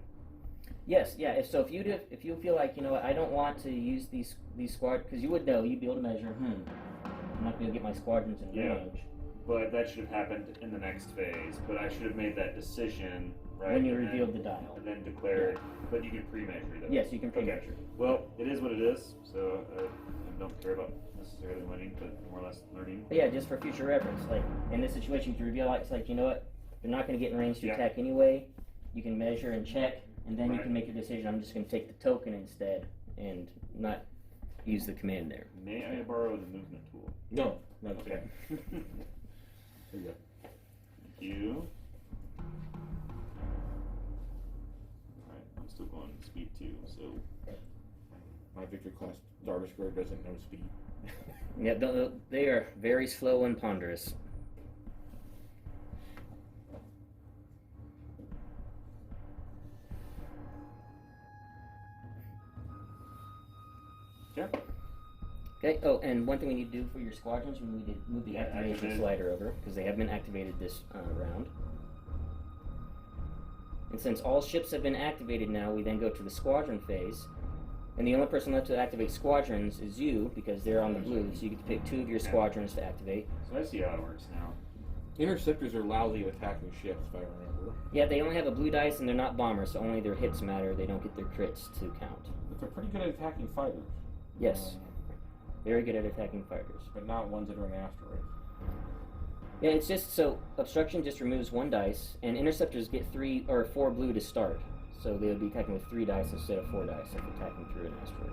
Yes, yeah. If you feel like, you know what, I don't want to use these squad, because you would know, you'd be able to measure. I'm not going to get my squadrons in Yeah. range. But that should have happened in the next phase. But I should have made that decision, right? When you and then- revealed the dial. And then declared. But you can pre-measure though. Yes, you can pre-measure. Well, it is what it is. So I don't care about necessarily winning, but more or less learning. But yeah, just for future reference, like in this situation, you can reveal it's like, you know what, they're not going to get in range to Yeah. attack anyway. You can measure and check, and then you Right. can make your decision. I'm just going to take the token instead and not use the command there. May I borrow the movement tool? No, no. Okay. There you go. Thank you. Alright, I'm still going speed 2, so. My Victor class Star Destroyer doesn't know speed. Yeah, they are very slow and ponderous. Yeah. Okay, oh, and one thing we need to do for your squadrons, we need to move the Yeah, activation activated. slider over, because they have been activated this round. And since all ships have been activated now, we then go to the squadron phase. And the only person left to activate squadrons is you, because they're on the blue, so you get to pick 2 of your squadrons to activate. So I see how it works now. Interceptors are lousy at attacking ships, if I remember. Yeah, they only have a blue dice and they're not bombers, so only their hits matter. They don't get their crits to count. But they're pretty good at attacking fighters. Yes, very good at attacking fighters. But not ones that are in asteroids. Yeah, it's just so obstruction just removes 1 dice, and interceptors get 3 or 4 blue to start. So they would be attacking with 3 dice instead of 4 dice if attacking through an asteroid.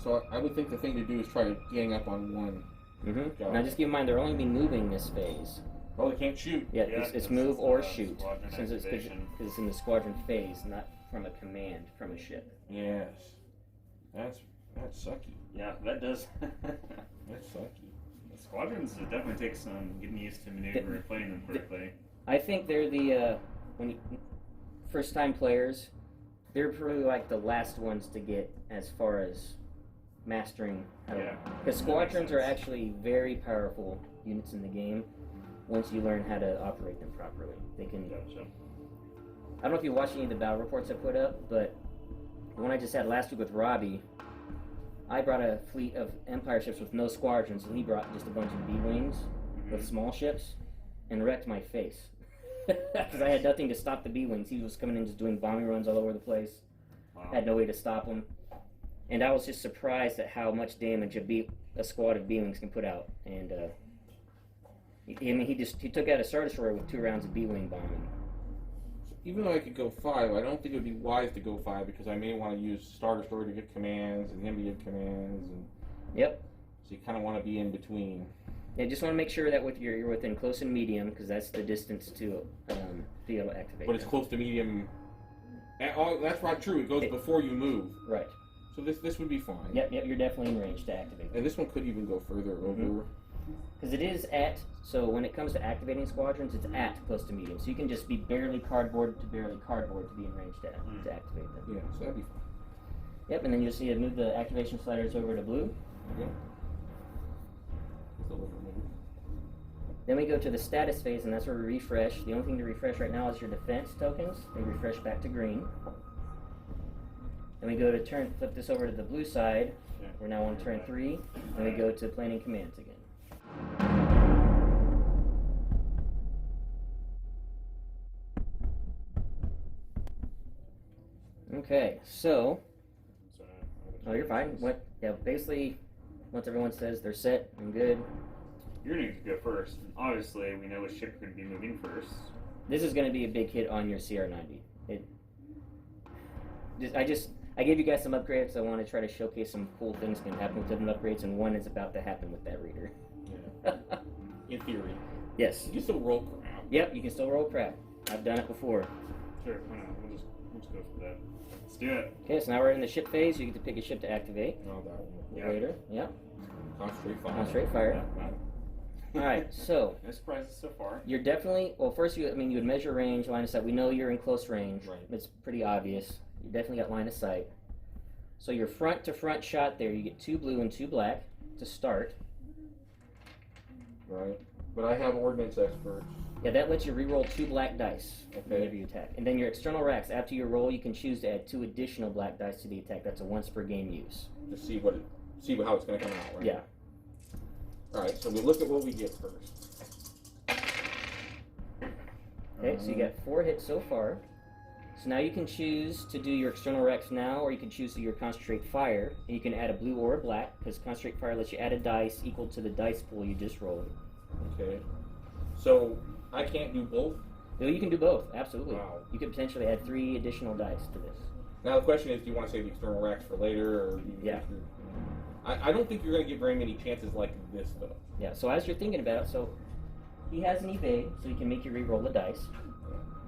So I would think the thing to do is try to gang up on one. Mm-hmm. Now just keep in mind they're only be moving this phase. Oh, they can't shoot. Yeah, Yeah, it's that's, move or shoot, squadron since it's because activation. it's in the squadron phase, not from a command from a ship. Yes. That's sucky. Yeah, that does. That's sucky. The squadrons, it definitely takes some getting used to maneuver and playing them correctly. I think they're the first time players. They're probably like the last ones to get as far as mastering. Yeah. Because squadrons are actually very powerful units in the game. Once you learn how to operate them properly, they can. Gotcha. I don't know if you watched any of the battle reports I put up, but the one I just had last week with Robbie, I brought a fleet of Empire ships with no squadrons, and he brought just a bunch of B-wings with small ships, and wrecked my face. Because I had nothing to stop the B-wings. He was coming in just doing bombing runs all over the place. Wow. Had no way to stop him. And I was just surprised at how much damage a squad of B-wings can put out. And he took out a Star Destroyer with 2 rounds of B-wing bombing. Even though I could go 5, I don't think it would be wise to go 5 because I may want to use Star Destroyer to give commands and him to give commands. And Yep. so you kind of want to be in between. Yeah, just want to make sure that you're within close and medium, because that's the distance to be able to activate. But it's them. close to medium That's not true. It goes before you move. Right. So this would be fine. Yep, you're definitely in range to activate. And this one could even go further over. Because it is at, so when it comes to activating squadrons, it's at close to medium. So you can just be barely cardboard to be in range to activate them. Yeah, so that'd be fine. Yep, and then you'll see it move the activation sliders over to blue. Okay. Then we go to the status phase, and that's where we refresh. The only thing to refresh right now is your defense tokens. They refresh back to green. Then we go to flip this over to the blue side. We're now on turn 3. Then we go to planning commands again. Okay, so. Oh, you're fine. Basically, once everyone says they're set and good. You're going to go first. Obviously, we know which ship you're going to be moving first. This is going to be a big hit on your CR90. I gave you guys some upgrades because I want to try to showcase some cool things can happen with different upgrades, and one is about to happen with that reader. Yeah. In theory. Yes. You can still roll crap. Yep, you can still roll crap. I've done it before. Sure, why not? We'll just go for that. Let's do it. Okay, so now we're in the ship phase. You get to pick a ship to activate. Oh, that one. The raider. Yep. Concentrate fire. Concentrate fire. Yeah. Alright, so. No surprises so far. You're definitely, well, first you would measure range, line of sight. We know you're in close range. Right. It's pretty obvious. You definitely got line of sight. So your front to front shot there, you get 2 blue and 2 black to start. Right. But I have ordnance experts. Yeah, that lets you re-roll 2 black dice Okay. whenever you attack. And then your external racks, after you roll, you can choose to add 2 additional black dice to the attack. That's a once per game use. To see how it's going to come out, right? Yeah. Alright, so we look at what we get first. Okay, so you got 4 hits so far. So now you can choose to do your external racks now, or you can choose to do your concentrate fire, and you can add a blue or a black, because concentrate fire lets you add a dice equal to the dice pool you just rolled. Okay. So I can't do both? No, you can do both, absolutely. Wow. You could potentially add 3 additional dice to this. Now the question is, do you want to save the external racks for later, or do you Yeah. I don't think you're going to get very many chances like this, though. Yeah, so as you're thinking about it, so he has an evade, so you can make you re-roll the dice.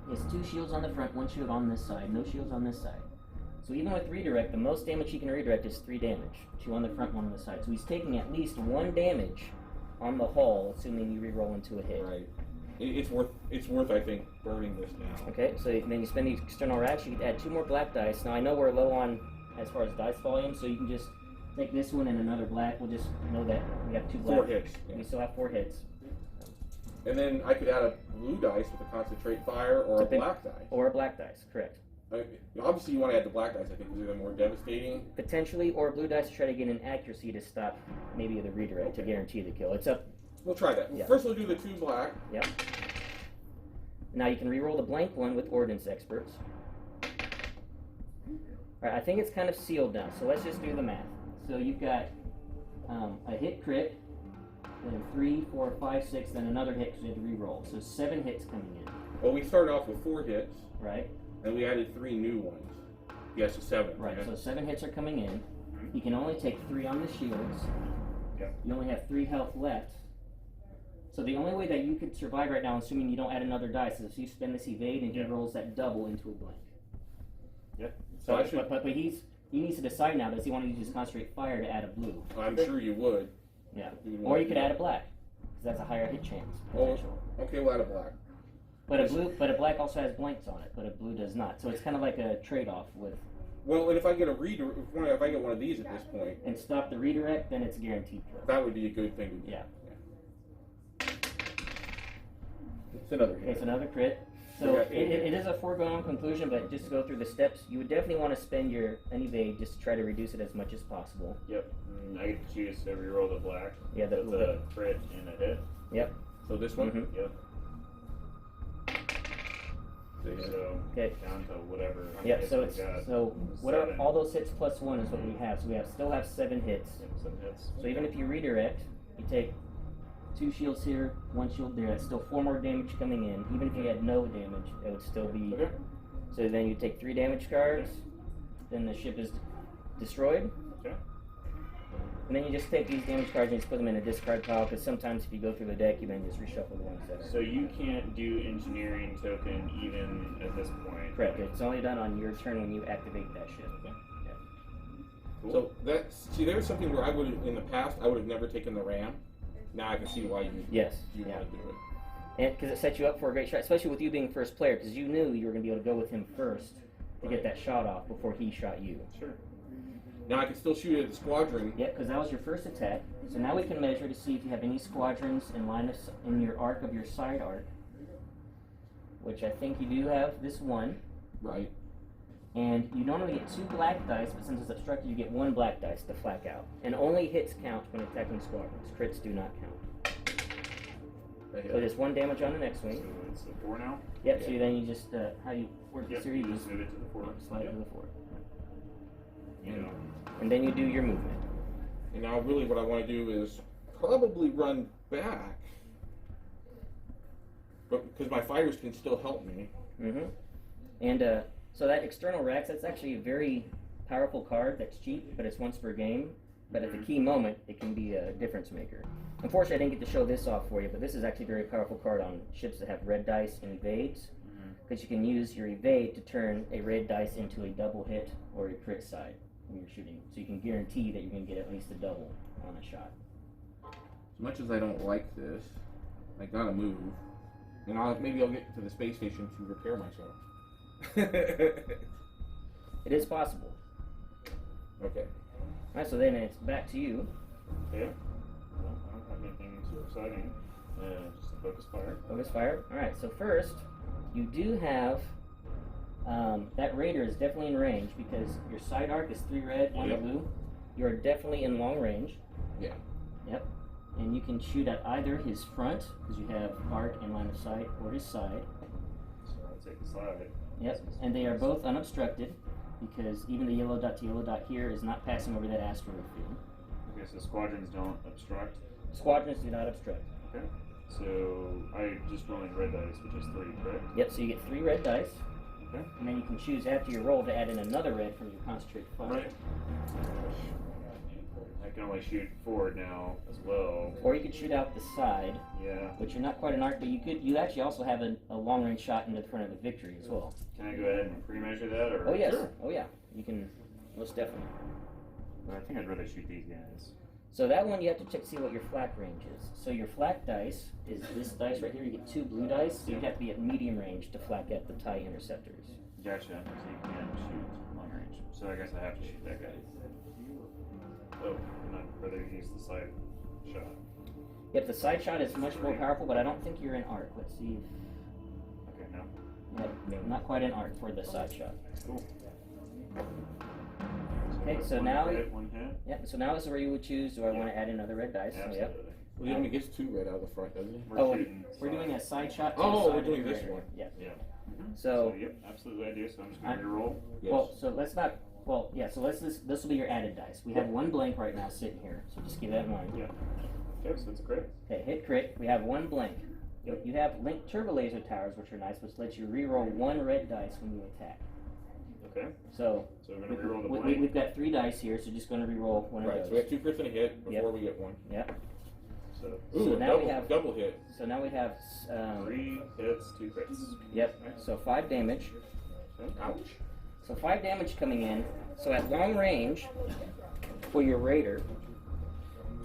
He has 2 shields on the front, 1 shield on this side, no shields on this side. So even with redirect, the most damage he can redirect is 3 damage. 2 on the front, 1 on the side. So he's taking at least 1 damage on the hull, assuming you re-roll into a hit. Right. It's worth, I think, burning this now. Okay, so then you spend the external racks, you can add 2 more black dice. Now I know we're low on as far as dice volume, so you can just take this one and another black. We'll just know that we have 2 black. 4 hits. Yeah. We still have 4 hits. And then I could add a blue dice with a concentrate fire or a black dice. Or a black dice, correct. Obviously, you want to add the black dice, I think, because they're more devastating. Potentially, or a blue dice to try to get an accuracy to stop maybe the redirect to guarantee the kill. It's up. We'll try that. Yeah. First, we'll do the 2 black. Yep. Now you can re-roll the blank one with ordnance experts. Alright, I think it's kind of sealed now, so let's just do the math. So you've got a hit crit, then 3, 4, 5, 6, then another hit because you had to re-roll. So 7 hits coming in. Well, we started off with 4 hits. Right? And we added 3 new ones. Yes, so 7. Right, yeah. so 7 hits are coming in. You can only take 3 on the shields. Yep. You only have 3 health left. So the only way that you could survive right now, assuming you don't add another dice, is if you spend this evade and he rolls that double into a blank. Yep. So I should, but he needs to decide now, does he want to use his concentrate fire to add a blue? I'm sure you would. Yeah. Or you could add a black, because that's a higher hit chance. Oh, okay, we'll add a black. But a black also has blanks on it, but a blue does not. So it's kind of like a trade-off with. Well, and if I get a if I get one of these at this point, and stop the redirect, then it's a guaranteed kill. That would be a good thing to do. Yeah. It's another hit. It's another crit. So it is a foregone conclusion, but just to go through the steps, you would definitely want to spend your evade just to try to reduce it as much as possible. Yep. I get to choose to reroll the black. Yeah, the crit and a hit. Yep. So this one? Mm-hmm. Yep. So okay. Down to whatever. Yep. So whatever all those hits plus 1 is what we have. So we still have 7 hits. Yep, 7 hits. So even if you redirect, you take 2 shields here, 1 shield there. That's still 4 more damage coming in. Even if you had no damage, it would still be. Okay. So then you take 3 damage cards. Then the ship is destroyed. Okay. And then you just take these damage cards and just put them in a discard pile, because sometimes if you go through the deck, you then just reshuffle the ones that are. So you can't do engineering token even at this point. Correct. It's only done on your turn when you activate that ship. Okay. Yeah. Cool. So there's something where I would in the past I would have never taken the ram. Now I can see why you Yes. you Yeah. want to do it. And because it sets you up for a great shot, especially with you being first player, because you knew you were going to be able to go with him first to get that shot off before he shot you. Sure. Now I can still shoot at the squadron. Yeah, because that was your first attack. So now we can measure to see if you have any squadrons in line of in your arc of your side arc, which I think you do have this one. Right. And you normally get 2 black dice, but since it's obstructed, you get 1 black dice to flak out. And only hits count when attacking squadrons. Crits do not count. So there's 1 damage on the next So wing. it's a 4 now? Yep, so then you just, how you work this here, you you just just move it to the 4. slide Yep. to the 4. You know. And then you do your movement. And now really what I want to do is probably run back. But because my fighters can still help me. Mm-hmm. And so that external Rex, that's actually a very powerful card that's cheap, but it's once per game. But at the key moment, it can be a difference maker. Unfortunately, I didn't get to show this off for you, but this is actually a very powerful card on ships that have red dice and evades. Because you can use your evade to turn a red dice into a double hit or a crit side when you're shooting. So you can guarantee that you're going to get at least a double on a shot. As much as I don't like this, I gotta move. And maybe I'll get to the space station to repair myself. It is possible. Okay. Alright, so then it's back to you. Okay. Well, I don't have anything too exciting. Just a focus fire. Focus fire. Alright, so first, you do have that raider is definitely in range because your side arc is 3 red, 1 Yep. blue. You are definitely in long range. Yeah. Yep. And you can shoot at either his front, because you have arc and line of sight, or his side. So I'll take the slide. Yep. And they are both unobstructed, because even the yellow dot to yellow dot here is not passing over that asteroid field. Okay, so squadrons don't obstruct. Squadrons do not obstruct. Okay. So I just rolling red dice, which is 3, correct? Yep, so you get 3 red dice, Okay. and then you can choose after your roll to add in another red from your concentrate fire. Right. I can only shoot forward now as well. Or you could shoot out the side, Yeah. which you're not quite an arc, but you actually also have a long range shot into the front of the victory as well. Can I go ahead and pre-measure that, or? Oh yes, Sure. oh yeah, you can, most definitely. But I think I'd rather shoot these guys. So that one you have to check to see what your flak range is. So your flak dice is this dice right here, you get 2 blue dice, so you have to be at medium range to flak at the TIE interceptors. Gotcha. So you can't shoot long range. So I guess I have to shoot that guy. Oh, and I'd rather use the side shot. Yep, the side shot is much more powerful, but I don't think you're in arc. Let's see if, Okay, now. yep, not quite in arc for the side shot. Cool. Okay, so one now, hit, 1 hit. yep, so now is where you would choose, do I want to add another red dice? So, yep. Absolutely. Well, he only gets 2 red out of the front, doesn't he? Oh, shooting we're side. doing a side shot to Oh, the side we're of doing your this raider. one. Yeah. Yeah. So, Yep, absolutely I do. So I'm just going I- to roll. Yes. well, so let's not, well, yeah, so this will be your added dice. We have 1 blank right now sitting here, so just keep that in mind. Yeah. Okay, so it's a crit. Okay, hit crit, we have 1 blank. You have linked turbo laser towers, which are nice, which lets you reroll 1 red dice when you attack. Okay. So, So we're going to reroll the we, blank. we've got 3 dice here, so just going to reroll one Right, of so we those. have 2 crits and a hit before Yep. we get 1. Yep. So Ooh, So a now double, we have- double hit. So now we have, 3 hits, 2 crits. yep, so 5 damage. Okay. Ouch. So 5 damage coming in. So at long range, for your raider,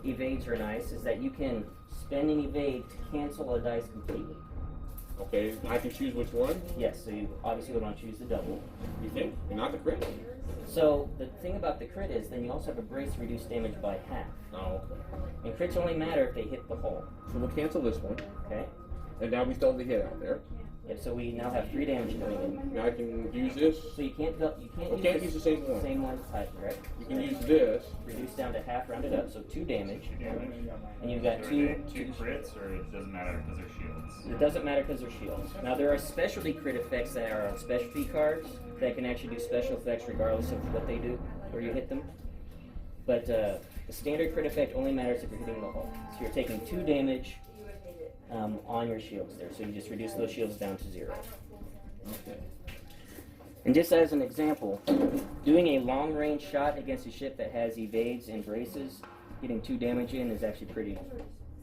evades are nice, is that you can spend an evade to cancel a dice completely. Okay, I can choose which one, Yes, so you obviously would want to choose the double. you think? And not the crit? So the thing about the crit is then you also have a brace to reduce damage by half. Oh, okay. And crits only matter if they hit the hull. So we'll cancel this one. Okay? And now we still have the hit out there. Yep, so we now have 3 damage coming in. Now I can use this. So you can't Can't use the same one. same one type, right? You can use this. Reduce down to half, rounded up, so 2 damage. 2 damage. And you've got So two- are they 2 crits, or it doesn't matter because they're shields? It doesn't matter because they're shields. Now there are specialty crit effects that are on specialty cards that can actually do special effects regardless of what they do, or you hit them. But the standard crit effect only matters if you're hitting the hull. So you're taking 2 damage on your shields there, so you just reduce those shields down to 0. Okay. And just as an example, doing a long range shot against a ship that has evades and braces getting 2 damage in is actually pretty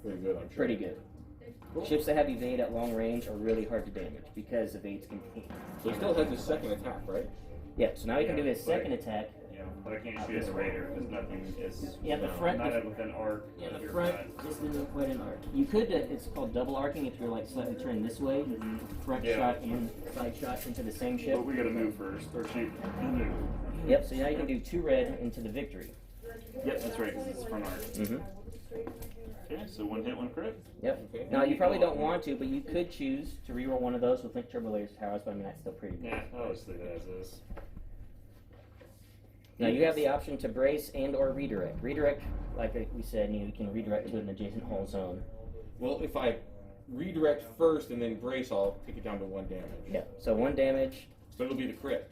good, I'm sure. pretty good. Ships that have evade at long range are really hard to damage because evades can. So he still has his second attack, right? Yeah. So now he can do his but- second attack. Yeah, but I can't shoot his raider because nothing is. Yeah, the front- Not within arc. Yeah, of the your front guy. isn't quite an arc. You could. It's called double arcing if you're like slightly turned this way. Front Yeah. shot and side shot into the same ship. But we gotta move first, or shoot. Move. Yep. So now you can do 2 red into the victory. Yep, that's right. Because it's front arc. Mm-hmm. Okay, so 1 hit, 1 crit. Yep. Okay. Now you probably don't want to, but you could choose to reroll one of those with Link Turbo Laser Towers. But I mean that's still pretty good. Yeah, I'll just leave it as is. Now you have the option to brace and or redirect. Redirect, like we said, you can redirect to an adjacent hull zone. Well, if I redirect first and then brace, I'll take it down to 1 damage. Yeah. So 1 damage. So it'll be the crit.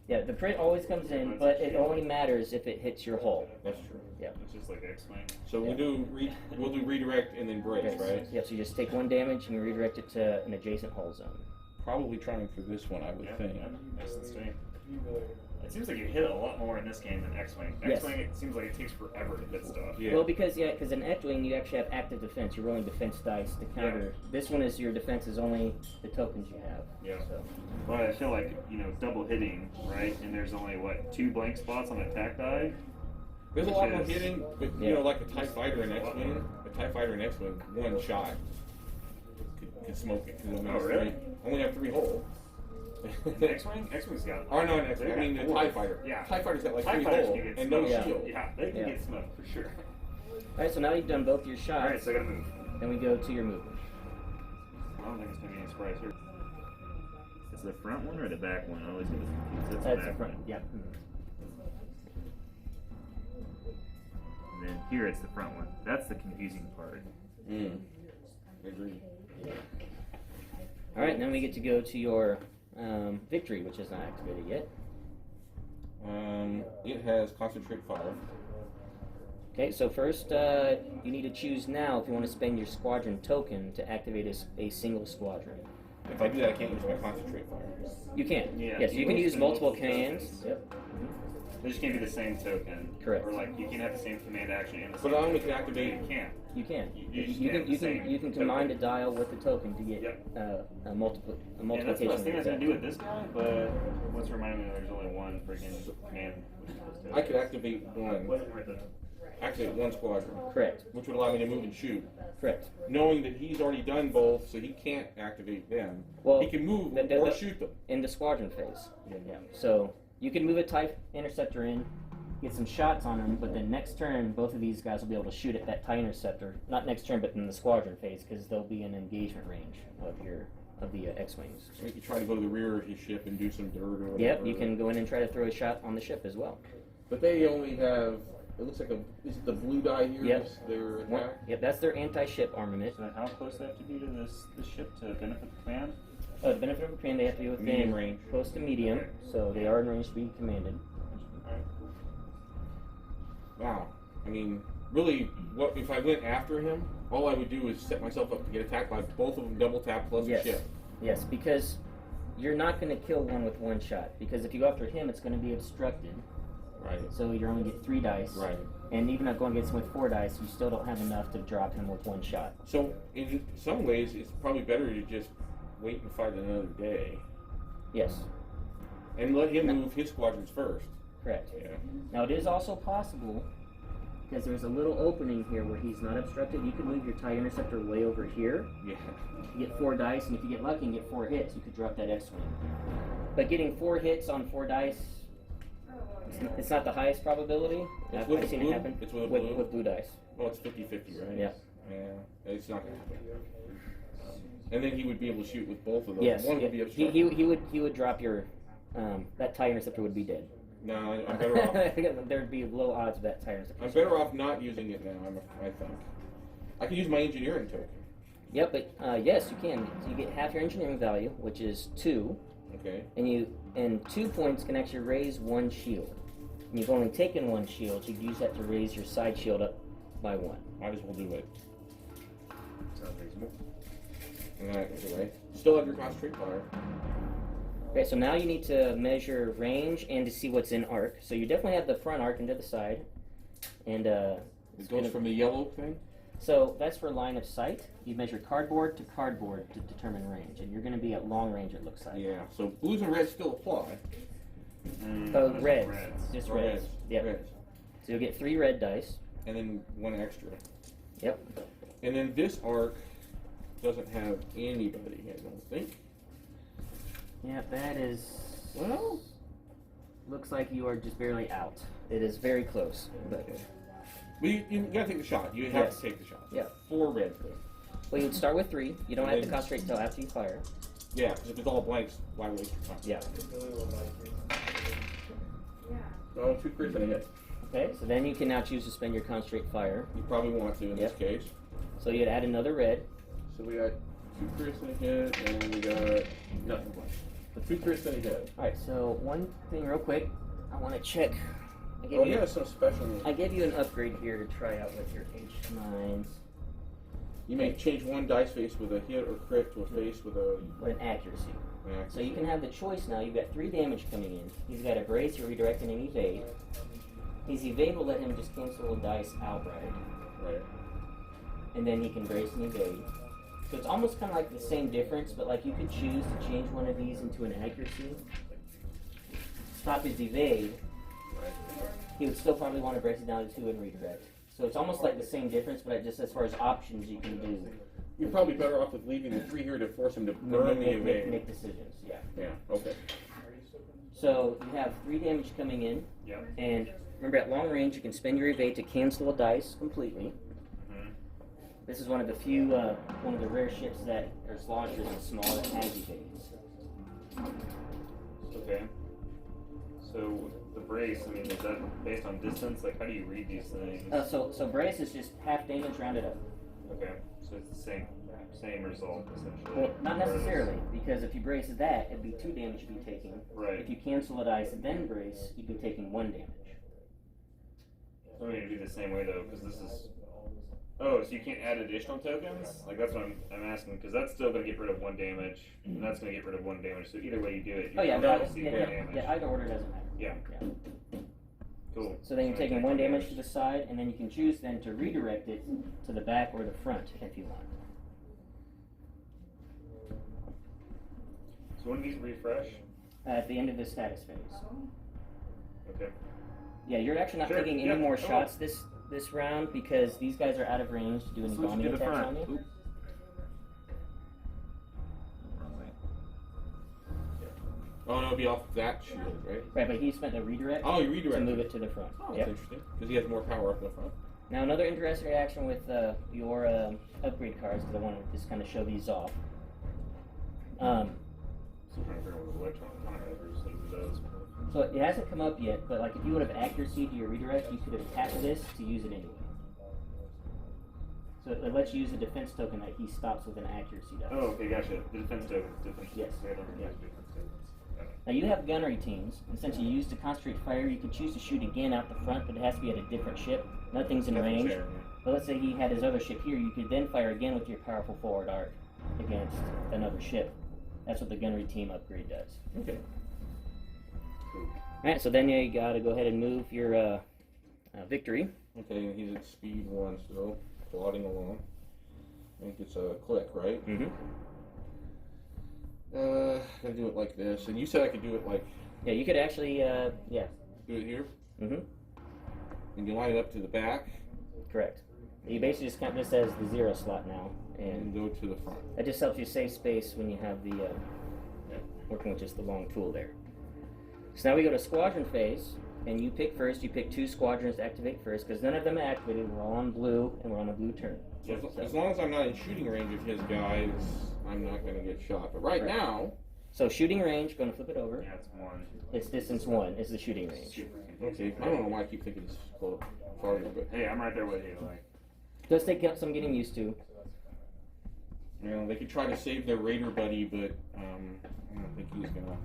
Yeah, the crit always comes in, but it only matters if it hits your hull. That's true. Yeah. It's just like X-Wing. So we'll do redirect and then brace, right? Yep, so you just take 1 damage and you redirect it to an adjacent hull zone. Probably trying for this one, I would think. Nice and straight. It seems like you hit a lot more in this game than X-Wing. Yes. X-Wing, it seems like it takes forever to hit stuff. Yeah. Well, because in X-Wing you actually have active defense. You're rolling defense dice to counter. This one is your defense is only the tokens you have. Yeah. So. Well, I feel like, double hitting, right? And there's only, 2 blank spots on attack die? There's a lot more hitting, but Yeah. like a TIE Fighter and X-Wing, 1 shot could smoke it. 'Cause Oh, really? Only have 3 holes. X-Wing? X-Wing's got... Oh, no, an X-Wing. I mean, the TIE Fighter. Yeah. TIE Fighter's got like TIE 3 fighters holes can get and no smoked. shield. Yeah, they can Yeah. get smoked, for sure. Alright, so now you've done both your shots. Alright, so I gotta move. Then we go to your movement. I don't think it's gonna be any surprise here. Is it the front one or the back one? I always get this confused. That's the front. Yeah. And then here it's the front one. That's the confusing part. Agreed. Alright, then we get to go to your victory, which is not activated yet. It has concentrate fire. Okay, so first you need to choose now if you want to spend your squadron token to activate a single squadron. If I do that, I can't use my concentrate fire. You can. Yeah, Yes, you can use spend multiple multiple commands. tokens. Yep. They just can't be the same token. Correct. Or you can't have the same command action and the But same I only token. can activate- You can't. You can. You just You can't can. You say can. You can combine the token. dial with the token to get Yep. a Yeah, that's what I multiplication. was thinking I was gonna of do that. with this guy, but what's reminding me there's only one freaking command. I could activate one. Right there. Activate 1 squadron, Correct. which would allow me to move and shoot. Correct. Knowing that he's already done both, so he can't activate them. Well, he can move the- or the- shoot them. In the squadron phase. Yeah. So you can move a TIE interceptor in, get some shots on them, but then next turn both of these guys will be able to shoot at that TIE interceptor. Not next turn, but in the squadron phase, because they'll be in engagement range of the X-wings. So you can try to go to the rear of his ship and do some dirt or whatever. Yep. You can go in and try to throw a shot on the ship as well. But they only have. It looks like is it the blue die here? Yep. Is their attack? Yep. That's their anti-ship armament. So how close do they have to be to this ship to benefit the command? The benefit of a command, they have to be within Medium range. close to medium, so they are in range to be commanded. Wow. I mean, really, what if I went after him? All I would do is set myself up to get attacked by both of them, double tap plus Yes. the ship. Yes, because you're not going to kill one with 1 shot. Because if you go after him, it's going to be obstructed. Right. So you only get 3 dice. Right. And even if going against him with 4 dice, you still don't have enough to drop him with 1 shot. So in some ways, it's probably better to just wait and fight another day Yes, and let him move his squadrons first. correct. Yeah. Now it is also possible, because there's a little opening here where he's not obstructed, you could move your TIE interceptor way over here. Yeah. You get 4 dice, and if you get lucky and get 4 hits, you could drop that X-Wing. But getting 4 hits on 4 dice, it's not the highest probability. It's I've with seen blue? it happen It's with blue? dice. Well, it's 50-50, right? Yeah. Yeah. It's not going to happen. And then he would be able to shoot with both of those. Yes, One would be obstructed. he would drop your that TIE interceptor would be dead. No, I'm better off. There'd be low odds of that TIE interceptor. I'm better off not using it now. I think. I can use my engineering token. Yep, but yes, you can. So you get half your engineering value, which is 2, Okay. and 2 points can actually raise 1 shield. And you've only taken 1 shield, so you can use that to raise your side shield up by 1. Might as well do it. Sounds reasonable. And that is right. Still have your concentrate fire. Okay, so now you need to measure range and to see what's in arc. So you definitely have the front arc into the side, and It goes from the yellow thing? So that's for line of sight. You measure cardboard to cardboard to determine range, and you're going to be at long range, it looks like. Yeah, so blues and reds still apply. Oh, reds. Just Oh, reds. Yep. Reds. So you'll get 3 red dice. And then 1 extra. Yep. And then this arc doesn't have anybody, I don't think. Yeah, that is... Well... Looks like you are just barely out. It is very close. But Okay. Well, you gotta take the shot. You have to take the shot. Yeah. 4 reds, though. Well, you'd start with 3. You don't have to concentrate until after you fire. Yeah, because if it's all blanks, why waste your time? Yeah. Oh, 2 crits and a hit. Okay, so then you can now choose to spend your concentrate fire. You probably want to in this case. So you'd add another red. So we got 2 crits and a hit, and we got nothing blank. But 2 crits and a hit. Alright, so one thing real quick. I want to check. Oh, yeah, some special. I gave you an upgrade here to try out with your H9s. You may change 1 dice face with a hit or crit to a face with a... With an accuracy. Yeah. So you can have the choice now. You've got 3 damage coming in. He's got a brace, or redirect, and an evade. His evade will let him just cancel a dice outright. Right. And then he can brace and evade. So it's almost kind of like the same difference, but like you could choose to change one of these into an accuracy. Stop his evade. He would still probably want to brace it down to 2 and redirect. So it's almost like the same difference, but just as far as options you can do. You're probably better off with leaving the 3 here to force him to burn the evade. Make decisions, yeah. Yeah, okay. So you have 3 damage coming in. Yep. And remember, at long range, you can spend your evade to cancel a dice completely. Mm-hmm. This is one of the few, one of the rare ships that, or launchers that's small that has evades. Okay. So the brace, I mean, is that based on distance? Like, how do you read these things? So brace is just half damage rounded up. Okay, so it's the same result essentially. Well, not necessarily, because if you brace that, it'd be 2 damage you'd be taking. Right. If you cancel a dice and then brace, you'd be taking 1 damage. So we need to do the same way though, because this is. Oh, so you can't add additional tokens? Like that's what I'm asking, because that's still going to get rid of 1 damage, and that's going to get rid of 1 damage. So either way you do it, Oh yeah, you're see 1 damage. yeah, either order doesn't matter. Yeah. Yeah. Cool. So then you're taking 1 damage to the side, and then you can choose then to redirect it to the back or the front if you want. So when do these refresh? At the end of the status phase. Okay. Yeah, you're actually not taking any more shots this round because these guys are out of range to do any bombing attacks on you. Oh, no, it'll be off that shield, right? Right, but he spent the redirect Oh, you to redirect move it to the front. Oh, that's Yep. interesting. Because he has more power up in the front. Now another interesting action with your upgrade cards, because I want to just kind of show these off. So I'm trying to figure out what the electron countermeasures thing does. So it hasn't come up yet, but like if you would have accuracy to your redirect, you could have tapped this to use it anyway. So it lets you use a defense token that he stops with an accuracy dice. Oh, okay, gotcha. The defense tokens. Yes. Okay, I don't remember those defense tokens. Got it. Now you have gunnery teams, and since you used to concentrate fire, you could choose to shoot again out the front, but it has to be at a different ship. Nothing's in range. Fair, But let's say he had his other ship here, you could then fire again with your powerful forward arc against another ship. That's what the gunnery team upgrade does. yeah. Okay. Cool. Alright, so then you gotta go ahead and move your victory. Okay, and he's at speed 1 still, plodding along. I think it's a click, right? Mm-hmm. I do it like this. And you said I could do it like... Yeah, you could actually, yeah. Do it here? Mm-hmm. And you line it up to the back. Correct. You basically just count this as the 0 slot now, And and go to the front. that just helps you save space when you have the, working with just the long tool there. So now we go to squadron phase, and you pick first. You pick 2 squadrons to activate first, because none of them are activated. We're all on blue, and we're on a blue turn. So as long as I'm not in shooting range of his guys, I'm not going to get shot. But right now... So shooting range, going to flip it over. Yeah, it's 1. It's distance 1 is the shooting range. Okay, I don't know why I keep thinking it's close, farther, but... Hey, I'm right there with you. Like, Does take some getting used to. You know, they could try to save their raider buddy, but I don't think he's going to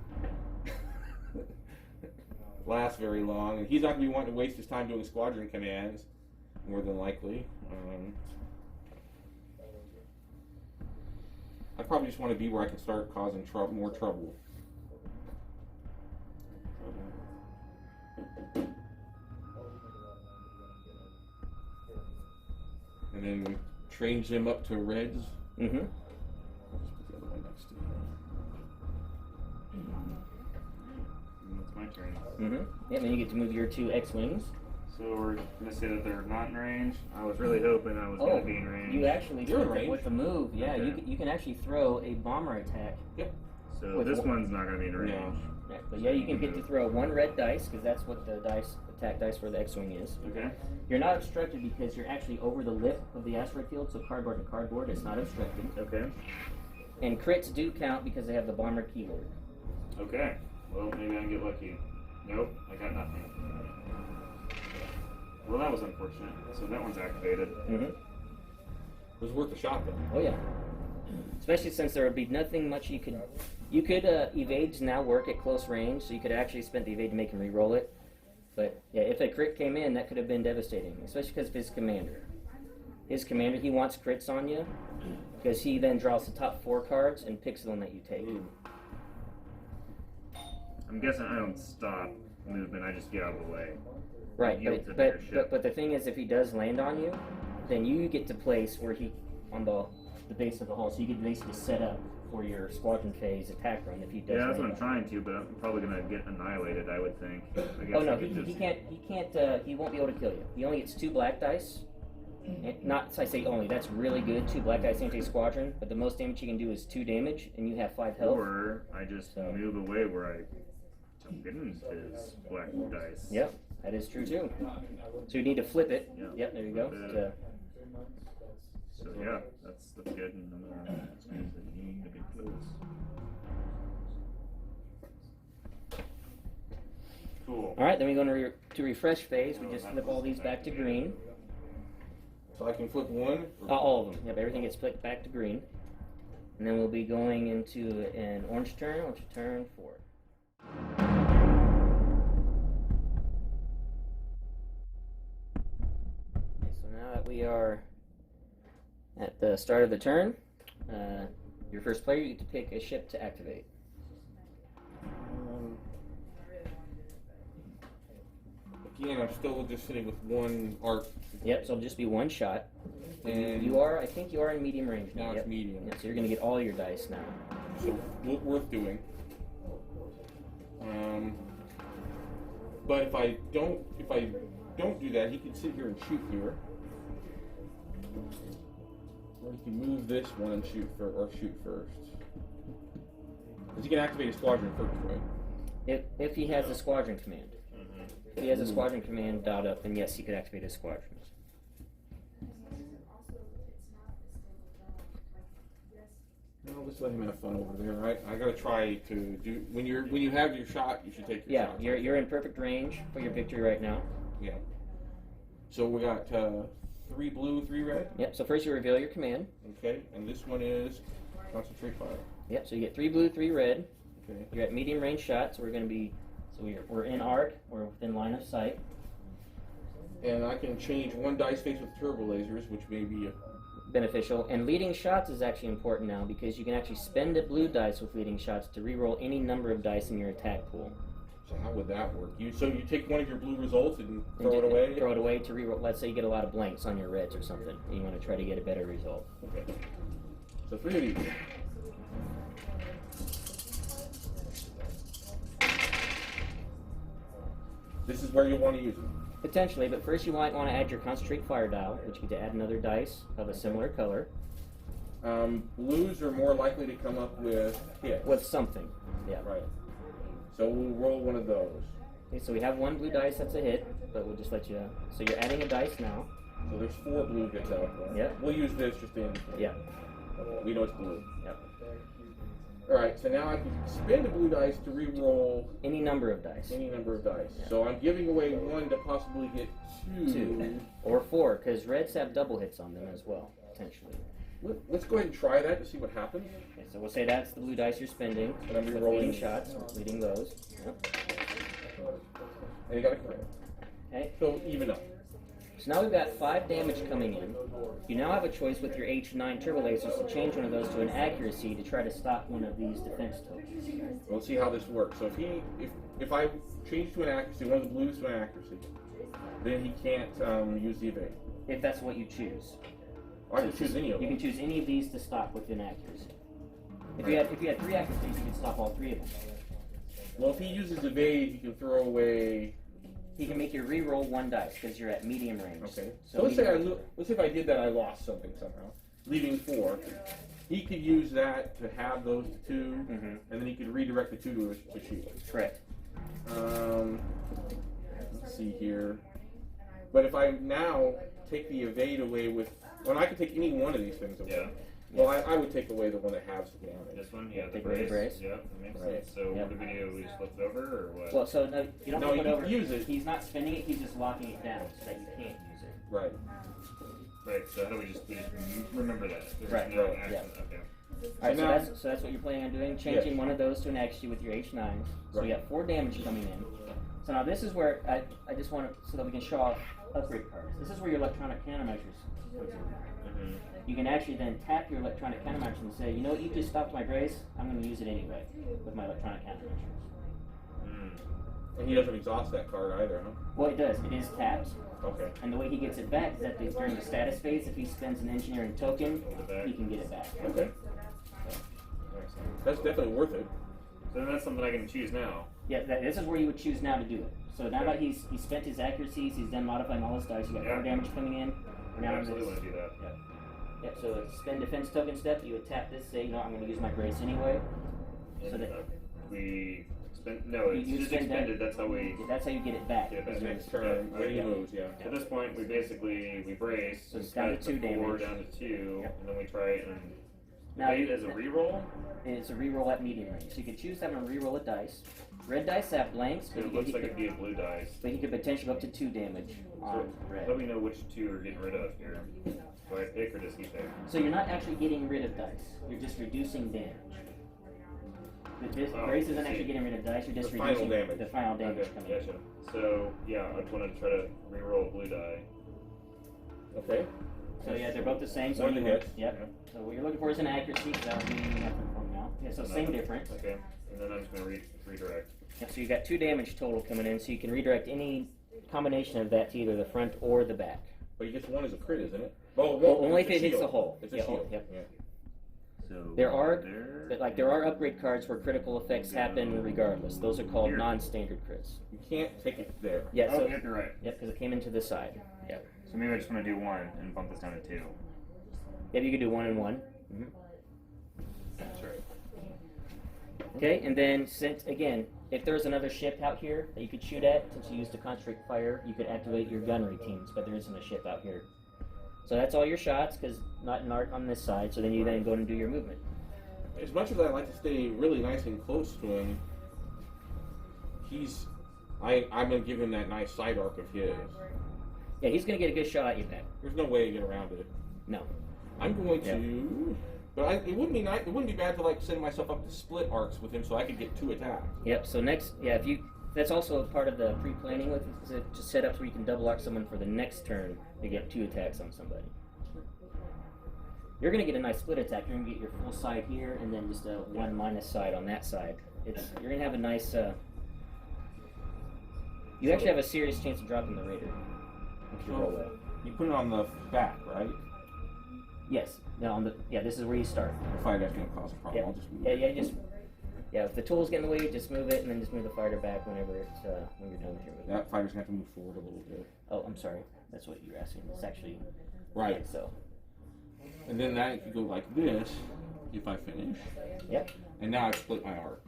last very long. And he's not going to be wanting to waste his time doing squadron commands, more than likely. I probably just want to be where I can start causing more trouble. and then change them up to reds. Mm-hmm. I'll just put the other one next to it. It's my turn. Mm-hmm. Yeah, then you get to move your 2 X-Wings. So we're gonna say that they're not in range. I was really hoping I was gonna be in range. You actually You're in with, range. with the move, yeah, Okay. you can actually throw a bomber attack. So with this one- one's not gonna be in range. No. Yeah, but yeah, you can get to throw 1 red dice, because that's what the attack dice for the X-Wing is. Okay. You're not obstructed because you're actually over the lip of the asteroid field, so cardboard to cardboard is not obstructed. Okay. And crits do count because they have the bomber keyword. Okay. Well, maybe I can get lucky. Nope, I got nothing. Well, that was unfortunate. So that one's activated. Mm-hmm. It was worth a shot though. Oh yeah. Especially since there would be nothing much you could... evades now work at close range, so you could actually spend the evade to make him re-roll it. But yeah, if a crit came in, that could have been devastating, especially because of his commander. His commander, he wants crits on you, because he then draws the top 4 cards and picks the one that you take. Ooh. I'm guessing I don't stop movement, I just get out of the way. Right, Yield to but their ship. the thing is, if he does land on you, then you get to place where he, on the base of the hull, so you can basically set up for your squadron phase attack run if he does Yeah, that's what land I'm trying to, but I'm probably gonna get annihilated, I would think. I guess Oh no, I could he can't, he won't be able to kill you. He only gets 2 black dice. And not, I say only, that's really good, 2 black dice anti-squadron, but the most damage you can do is 2 damage, and you have 5 health. Or I just move away where I don't get into his black dice. Yep, that is true too. So you need to flip it. Yeah. Yep, there you go. Flip it. So yeah, that's good, and I'm gonna use the big clues. Cool. Alright, then we're going to refresh phase. We just flip all these back to green. So I can flip one. All of them. Yep, everything gets flipped back to green. And then we'll be going into an orange turn, which is turn 4. Okay, so now that we are at the start of the turn, your first player, you get to pick a ship to activate. Again, I'm still just sitting with 1 arc. Yep, so it'll just be 1 shot. And You are, I think you are in medium range now. now Yep. it's medium. Yep, so you're going to get all your dice now. So worth doing. But if I don't do that, he can sit here and shoot here, or he can move this one and shoot first. Because he can activate his squadron first, right? If he has a squadron command. If he has a squadron command dialed up, then yes, he could activate his squadrons. No, let's let him have fun over there, right? I gotta try to do when you have your shot, you should take your shot. Yeah, you're in perfect range for your victory right now. Yeah. So we got 3 blue, 3 red. Yep. So first you reveal your command. Okay, and this one is concentrate fire. Yep. So you get 3 blue, 3 red. Okay. You're at medium range shot, so we're going to be, we're in arc, we're within line of sight. And I can change 1 dice face with turbo lasers, which may be Beneficial. And leading shots is actually important now because you can actually spend a blue dice with leading shots to reroll any number of dice in your attack pool. So how would that work? So you take one of your blue results and throw it away? Throw it away to reroll. Let's say you get a lot of blanks on your reds or something, and you want to try to get a better result. Okay. So 3 of these. This is where you want to use it. Potentially, but first you might want to add your concentrate fire dial, which you get to add another dice of a similar color. Blues are more likely to come up with hits. With something, yeah. Right. So we'll roll one of those. Okay, so we have 1 blue dice that's a hit, but we'll just let you. So you're adding a dice now. So there's 4 blue hits out there. Yep. We'll use this just to indicate. Yeah. Okay, we know it's blue. Yep. Alright, so now I can spend a blue dice to re-roll Any number of dice. any number of dice. Yeah. So I'm giving away 1 to possibly get 2. Or 4, because reds have double hits on them as well, potentially. Let's go ahead and try that to see what happens. Okay, so we'll say that's the blue dice you're spending. And I'm with re-rolling leading shots, leading those. Yep. And you got a crit. Okay. So even up. So now we've got 5 damage coming in. You now have a choice with your H9 turbo lasers to change one of those to an accuracy to try to stop one of these defense tokens. We'll see how this works. So if I change to an accuracy, one of the blues to an accuracy, then he can't use the evade. If that's what you choose. Oh, I can choose any of You them. can choose any of these to stop with inaccuracy. If you had 3 accuracies, you can stop all 3 of them. Well, if he uses evade, he can throw away. He can make you re-roll 1 dice because you're at medium range. Okay. So let's say medium- let's say if I did that, I lost something somehow, leaving 4. He could use that to have those 2, and then he could redirect the 2 to a shield. Correct. Let's see here. But if I now take the evade away with, well, I could take any one of these things away. Yeah. Well, I would take away the one that has the damage. This one, yeah, the Take away the brace. brace. Yeah, that makes Right. sense. So Yep. what do we do? We just flip it over, or what? Well, so no, you don't No, flip you it can over. use it. He's not spinning it. He's just locking it down so that you can't use it. Right. Right. So how do we just remember that? There's Right, no right, action. yeah. Okay. All right, now- so that's what you're planning on doing. Changing one of those to an accuracy with your H9s. So Right. you got 4 damage coming in. So now this is where I just want to, so that we can show off upgrade cards. This is where your electronic countermeasures comes in. You can actually then tap your electronic countermeasures and say, you know what, you just stopped my brace. I'm going to use it anyway with my electronic countermeasures. And he doesn't exhaust that card either, huh? Well, it does. It is tapped. Okay. And the way he gets it back is that during the status phase, if he spends an engineering token, Hold it back. he can get it back. Okay. Excellent. That's definitely worth it. So then that's something I can choose now. Yeah, this is where you would choose now to do it. So now that he's spent his accuracies, he's done modifying all his dice, you got 4 damage coming in. I Now absolutely want to do that. Yep, so it's spend defense token step, you would tap this, say, no, I'm going to use my brace anyway. So that We spend, no, it's You just spend that- expended. That's how we. that's how you get it back. Yeah, His Yeah. next turn, when he Yeah. moves, yeah. At this point, we basically brace. So it's down to 2 4 damage. down to 2, Yep. and then we try it and Now evade as a reroll. it's a reroll at medium range. So you could choose to have him reroll a dice. Red dice have blanks, So but it he looks could, like it'd be a blue dice. but he could potentially go up to 2 damage on Let red. me know which 2 are getting rid of here. Do I pick or does he pick? So you're not actually getting rid of dice. You're just reducing damage. This Oh, brace isn't I see. actually getting rid of dice. You're just The final reducing damage. the final damage Okay, coming in. gotcha. So yeah, I'd want to try to reroll a blue die. Okay. So yeah, they're both the same. So One you to hit. Yep. So what you're looking for is an accuracy. So that would be nothing from now. Yeah. So same difference. Okay, and then I'm just gonna redirect. Yep, so you got 2 damage total coming in. So you can redirect any combination of that to either the front or the back. But he gets 1 as a crit, isn't it? Oh, Well, only it's if a it hits shield. the hole. It's a Yeah, shield. yep. Yeah. So There are upgrade cards where critical effects happen regardless. Those are called Here. non-standard crits. You can't take it there. Yeah. Oh, So yep, you're right. yep, because it came into the side. Yep. So maybe I just want to do 1 and bump this down to 2. Yep. You could do 1 and 1. That's right. Okay, and then since again, if there's another ship out here that you could shoot at, since you used to concentrate fire, you could activate your gunnery teams, but there isn't a ship out here. So that's all your shots, because not an arc on this side. So then you then go and do your movement. As much as I like to stay really nice and close to him, I'm gonna give him that nice side arc of his. Yeah, he's gonna get a good shot at you back. There's no way to get around it. No. I'm going to, but it wouldn't be nice. It wouldn't be bad to like set myself up to split arcs with him, so I could get 2 attacks. Yep. So next, yeah, if you that's also a part of the pre-planning with it, to set up where you can double arc someone for the next turn to get 2 attacks on somebody. You're gonna get a nice split attack. You're gonna get your full side here, and then just a 1 minus side on that side. You're gonna have a nice. You actually have a serious chance of dropping the raider if you roll well. You put it on the back, right? Yes. No. This is where you start. The fight that's gonna cause a problem. Yeah. I'll just move Yeah. it. Yeah. If the tools get in the way, just move it, and then just move the fighter back whenever it's when you're done with your movement. That fighter's gonna have to move forward a little bit. Oh, I'm sorry. That's what you're asking. It's actually Right. So. And then that could go like this if I finish. Yep. And now I've split my arc.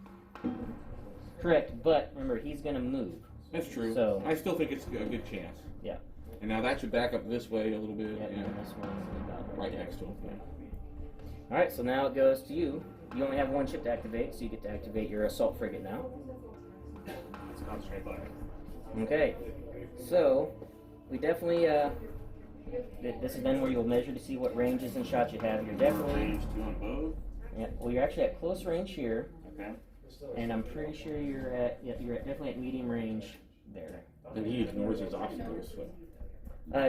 Correct, but remember he's gonna move. That's true. So- I still think it's a good chance. Yeah. And now that should back up this way a little bit. Yeah. Yeah. And this one's about Right there. next to him. Yeah. All right. So now it goes to you. You only have 1 ship to activate, so you get to activate your assault frigate now. Let's concentrate fire. Okay. So we definitely this is then where you'll measure to see what ranges and shots you have. You're definitely Range 2 on both. yeah. Well, you're actually at close range here, Okay. and I'm pretty sure you're at definitely at medium range there. And he ignores his obstacles. So.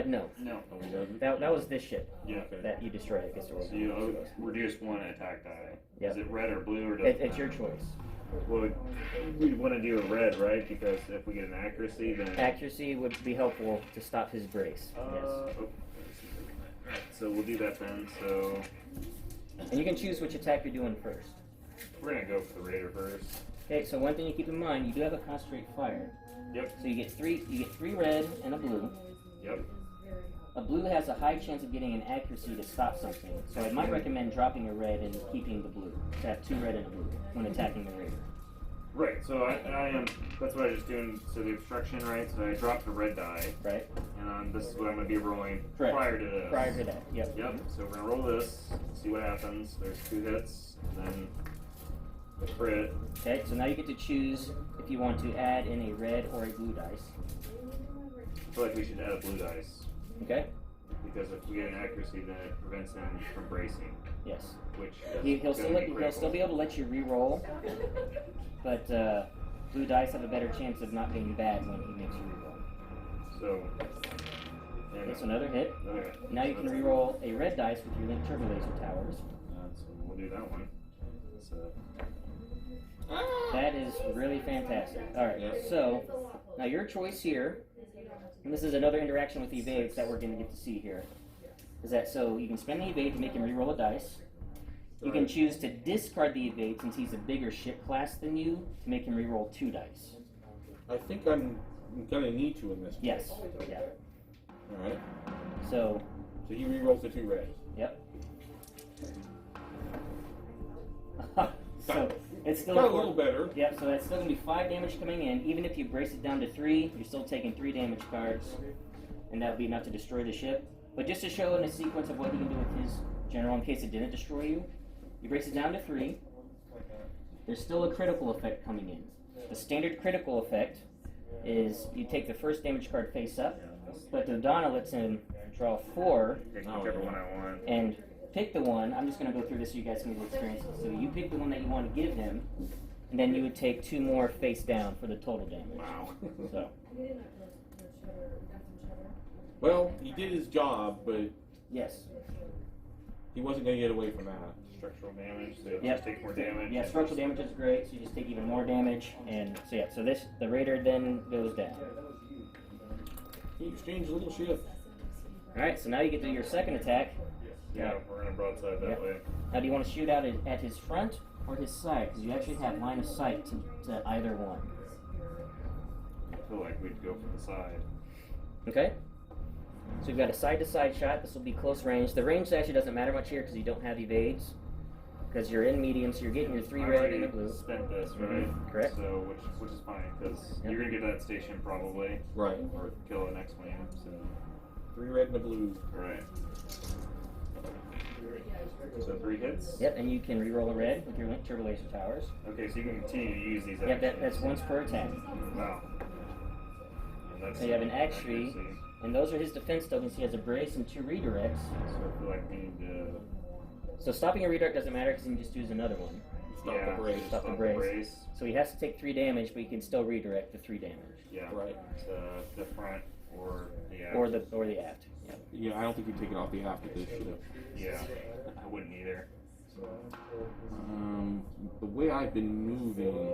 No. No. Oh, he doesn't? That was this ship Yeah. Okay. that you destroyed. I guess it was. So you reduce 1 attack die. Yep. Is it red or blue or does It's your choice. Well, we'd want to do a red, right? Because if we get an accuracy, then Accuracy would be helpful to stop his brace. Yes. oh, So we'll do that then. So And you can choose which attack you're doing first. we're gonna go for the Raider first. Okay, so one thing to keep in mind, you do have a concentrate fire. Yep. So you get three red and a blue. Yep. A blue has a high chance of getting an accuracy to stop something, so I might recommend dropping a red and keeping the blue. To have 2 red and a blue when attacking the Raider. Right. So I am. That's what I was just doing. So the obstruction, right? So I dropped the red die, Right? and this is what I'm gonna be rolling Correct. prior to this. Prior to that, yep. Yep. So we're gonna roll this. See what happens. There's 2 hits, and then a crit. Okay, so now you get to choose if you want to add in a red or a blue dice. I feel like we should add a blue dice. Okay? Because if we get an accuracy, then it prevents him from bracing, Yes. which He'll is still gonna be he'll still be able to let you re-roll, but blue dice have a better chance of not being bad when he makes you re-roll. So, Okay, so another hit. okay. Now you can re-roll a red dice with your Link Turbo Laser Towers. So we'll do that one. So, That is really fantastic. Alright, so now your choice here, and this is another interaction with evades that we're going to get to see here, is that so you can spend the evade to make him re-roll a dice. You can choose to discard the evade since he's a bigger ship class than you to make him re-roll 2 dice. I think I'm gonna need to in this. Yes. Yeah. All right. So, So he re-rolls the 2 reds. yep. So it's still Got a little better. Yep, so that's still going to be 5 damage coming in. Even if you brace it down to 3, you're still taking 3 damage cards, and that would be enough to destroy the ship. But just to show in a sequence of what he can do with his general in case it didn't destroy you, you brace it down to 3. There's still a critical effect coming in. The standard critical effect is you take the first damage card face up, but the Donna lets him draw 4 pick whichever one I want. and pick the one. I'm just going to go through this so you guys can get the experience. So you pick the one that you want to give him, and then you would take 2 more face down for the total damage. Wow. So Well, he did his job, but yes, he wasn't gonna get away from that. Structural damage, so you'll Yep. just take more damage. yeah, structural damage is great. So you just take even more damage, and so yeah, so the Raider then goes down. He exchanged a little ship. All right, so now you get to your second attack. Yeah, we're gonna broadside that Yep. way. Now, do you want to shoot out at his front or his side? Because you actually have line of sight to either one. I feel like we'd go for the side. Okay. So you've got a side-to-side shot. This will be close range. The range actually doesn't matter much here because you don't have evades. Because you're in medium, so you're getting your 3 I red already and a blue. spent this, right? Correct. So which is fine because Yep. you're gonna get to that station probably, Right. or kill an X-wing. So 3 red and a blue. right. So 3 hits. Yep, and you can re-roll a red with your Link Turbo Laser Towers. Okay, so you can continue to use these. Yep, that's actions. once per attack. Wow. And that's So you have an accuracy, accuracy. and those are his defense tokens. He has a brace and 2 redirects. So I feel like we need to. So stopping a redirect doesn't matter because you can just use another one. Stop yeah, the brace. just Stop the brace. So he has to take 3 damage, but he can still redirect the 3 damage. Yeah. Right. The front or the aft. Or the aft. Yep. Yeah, I don't think you take it off the aft of this ship. Yeah, I wouldn't either. The way I've been moving,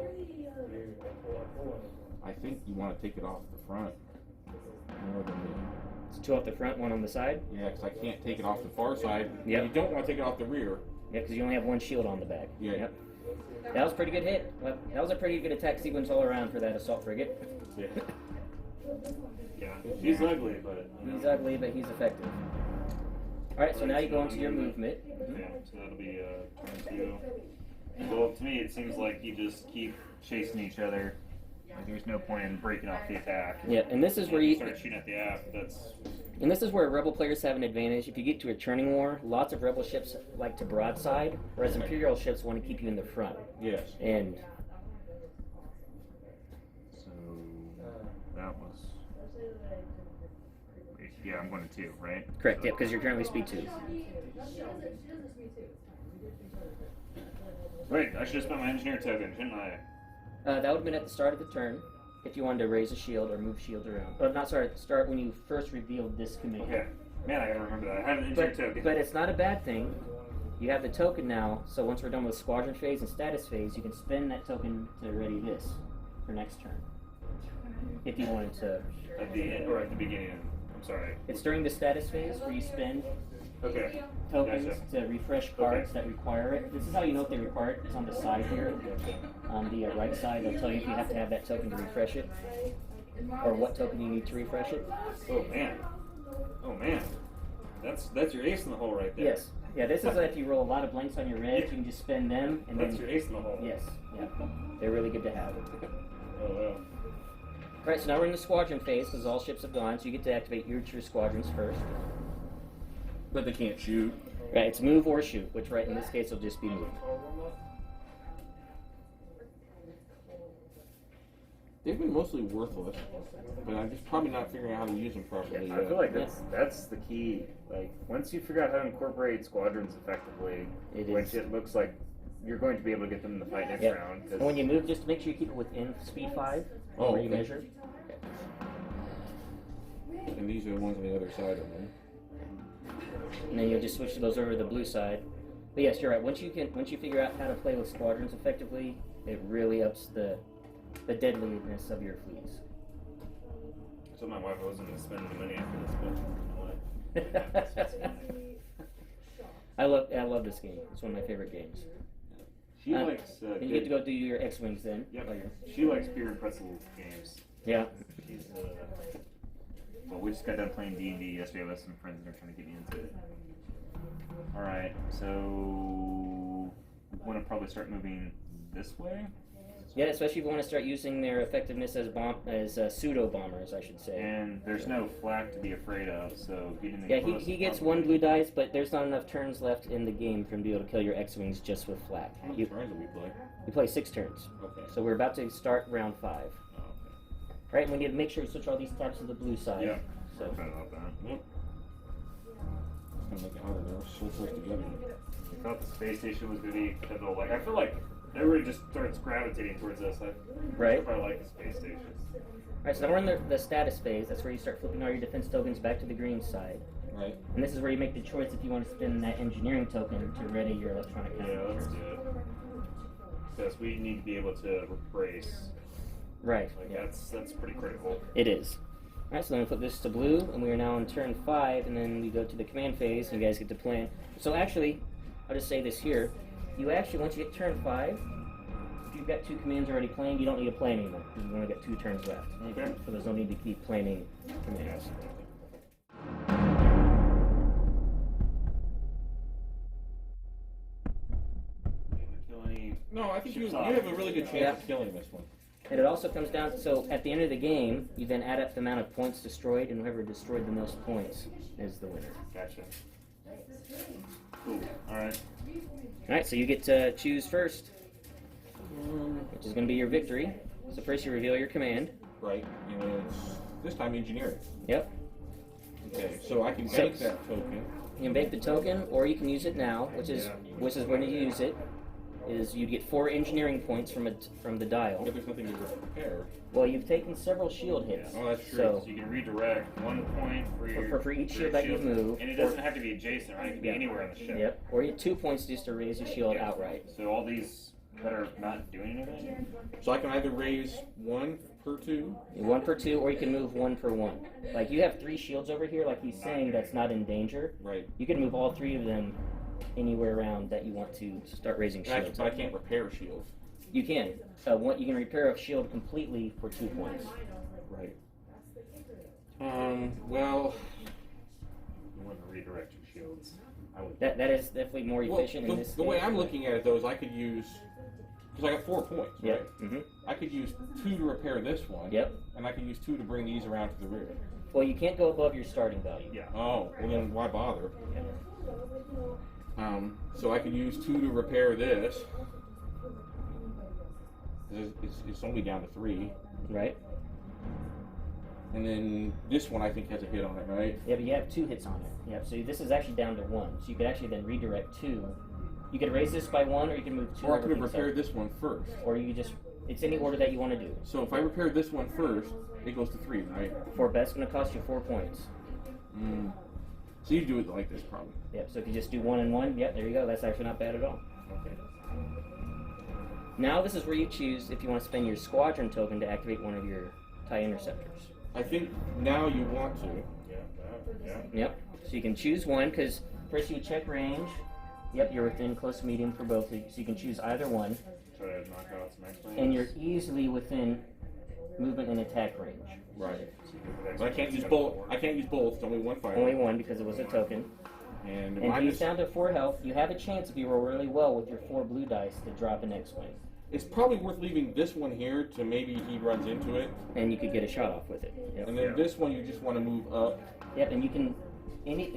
I think you want to take it off the front more than It's 2 off the front, 1 on the side. yeah, because I can't take it off the far side. Yep. You don't want to take it off the rear. Yeah, because you only have 1 shield on the back. Yeah. Yep. That was a pretty good hit. Well, that was a pretty good attack sequence all around for that assault frigate. Yeah. Yeah, he's ugly, but He's ugly, but he's effective. Alright, so now you go into your movement. yeah, so that'll be turn 2. Well, to me, it seems like you just keep chasing each other. Like, there's no point in breaking off the attack. Yeah, and this is And where if you start shooting at the aft. this is where rebel players have an advantage. If you get to a turning war, lots of rebel ships like to broadside, whereas imperial ships want to keep you in the front. Yes. And So that was. Yeah, I'm going to 2, right? correct, yeah, because you're currently speed 2. Wait, I should have spent my engineer token, shouldn't I? That would have been at the start of the turn, if you wanted to raise a shield or move shields around. Not sorry, at the start when you first revealed this command. Okay. Man, I gotta remember that. I had an engineer token. But it's not a bad thing. You have the token now, so once we're done with squadron phase and status phase, you can spend that token to ready this for next turn. If you wanted to. At the end or at the beginning. I'm sorry. It's during the status phase where you spend Okay. tokens Gotcha. to refresh cards that require it. This is how you know if they require it. It's on the side here. On the right side, they'll tell you if you have to have that token to refresh it, or what token you need to refresh it. Oh man. Oh man. That's your ace in the hole right there. Yes. Yeah, this is if you roll a lot of blanks on your reds, you can just spend them, and That's then... your ace in the hole. Yes, yeah. They're really good to have. Oh wow. Alright, so now we're in the squadron phase, because all ships have gone, so you get to activate your squadrons first. But they can't shoot. Right, it's move or shoot, which right in this case will just be move. They've been mostly worthless, but I'm just probably not figuring out how to use them properly Yeah, yet. I feel like that's the key. Like once you figure out how to incorporate squadrons effectively, which it looks like you're going to be able to get them in the fight next round. And when you move, just make sure you keep it within speed 5. Oh, where you okay. measure. And these are the ones on the other side of them. And then you'll just switch those over to the blue side. But yes, you're right. Once you figure out how to play with squadrons effectively, it really ups the deadliness of your fleets. So my wife wasn't going to spend any money after this, but I love this game. It's one of my favorite games. she likes. And you get to go do your X-wings then. Yep. She likes beer and pretzel games. Yeah. She's. Well, we just got done playing D&D yesterday with some friends, and they're trying to get me into it. All right, so we want to probably start moving this way. Yeah, especially if you want to start using their effectiveness as pseudo bombers, I should say. And there's no flak to be afraid of, so getting Yeah, he gets 1 blue dice, but there's not enough turns left in the game for him to be able to kill your X-wings just with flak. How many turns do we play? You play 6 turns. Okay. So we're about to start round 5. Oh, okay. Right, and we need to make sure we switch all these tabs to the blue side. Yeah. So. Sorry about that. Yep. It's gonna make it harder. They're so close together. I thought the space station was going to be pivotal. Like, I feel like everybody just starts gravitating towards us. I like the space station. Alright, so now we're in the status phase. That's where you start flipping all your defense tokens back to the green side. Right. And this is where you make the choice if you want to spend that engineering token to ready your electronic Yeah, countermeasures. let's do it. Because we need to be able to replace. Right. Like, Yeah. that's pretty critical. It is. Alright, so then we flip this to blue, and we are now on turn 5, and then we go to the command phase, and you guys get to plan. So actually, I'll just say this here. You actually, once you hit turn 5, if you've got 2 commands already planned, you don't need to plan anymore, because you've only got 2 turns left. Okay. So there's no need to keep planning commands. Kill any. No, I think you Ships have a really good chance of killing this one. And it also comes down, so at the end of the game, you then add up the amount of points destroyed, and whoever destroyed the most points is the winner. Gotcha. Cool. Alright. Alright, so you get to choose first, which is going to be your victory. So first you reveal your command. Right. And it's this time engineering. Yep. Okay. So I can bank that token. You can bank the token, or you can use it now, which is when you use it, is you get 4 engineering points from the dial. But there's nothing to repair. Well, you've taken several shield hits. Oh, that's true. So So you can redirect 1 point for each shield that you move. And it doesn't have to be adjacent, right? It can be anywhere on the ship. Yep. Or you get 2 points just to raise your shield outright. So all these that are not doing anything? So I can either raise 1 per 2. 1 per 2, or you can move 1 per 1. Like you have 3 shields over here, like he's saying, that's not in danger. Right. You can move all 3 of them anywhere around that you want to start raising shields. But I can't repair shields. You can. You can repair a shield completely for 2 points. Right. Well. You want to redirect your shields. I would. That is definitely more efficient in this. The way I'm looking at it, though, is I could use, because I got 4 points. Yep. Right? Mm-hmm. I could use 2 to repair this one. Yep. And I can use 2 to bring these around to the rear. Well, you can't go above your starting value. Yeah. Oh, well then why bother? Yeah. So I could use 2 to repair this. It's only down to 3. Right. And then this one I think has a hit on it, right? Yeah, but you have 2 hits on it. Yep. So this is actually down to 1. So you could actually then redirect 2. You could raise this by 1, or you can move 2. Or I could have repaired this one first. Or you could just. It's any order that you want to do. So if I repair this one first, it goes to 3, right? That's going to cost you 4 points. So you do it like this, probably. Yep. So if you just do 1 and 1, yep, there you go. That's actually not bad at all. Okay. Now this is where you choose if you want to spend your squadron token to activate one of your TIE interceptors. I think now you want to. Yeah. Yep. So you can choose one, because first you would check range. Yep, you're within close to medium for both, so you can choose either one. Try to knock out some X-Wings. And you're easily within movement and attack range. Right. But I can't use both. I can't use both. It's only one fire. Only one because it was a token. And he's down to 4 health. You have a chance if you roll really well with your 4 blue dice to drop an X-Wing. It's probably worth leaving this one here to maybe he runs into it. And you could get a shot off with it. Yep. And then this one you just want to move up. Yep, and you can,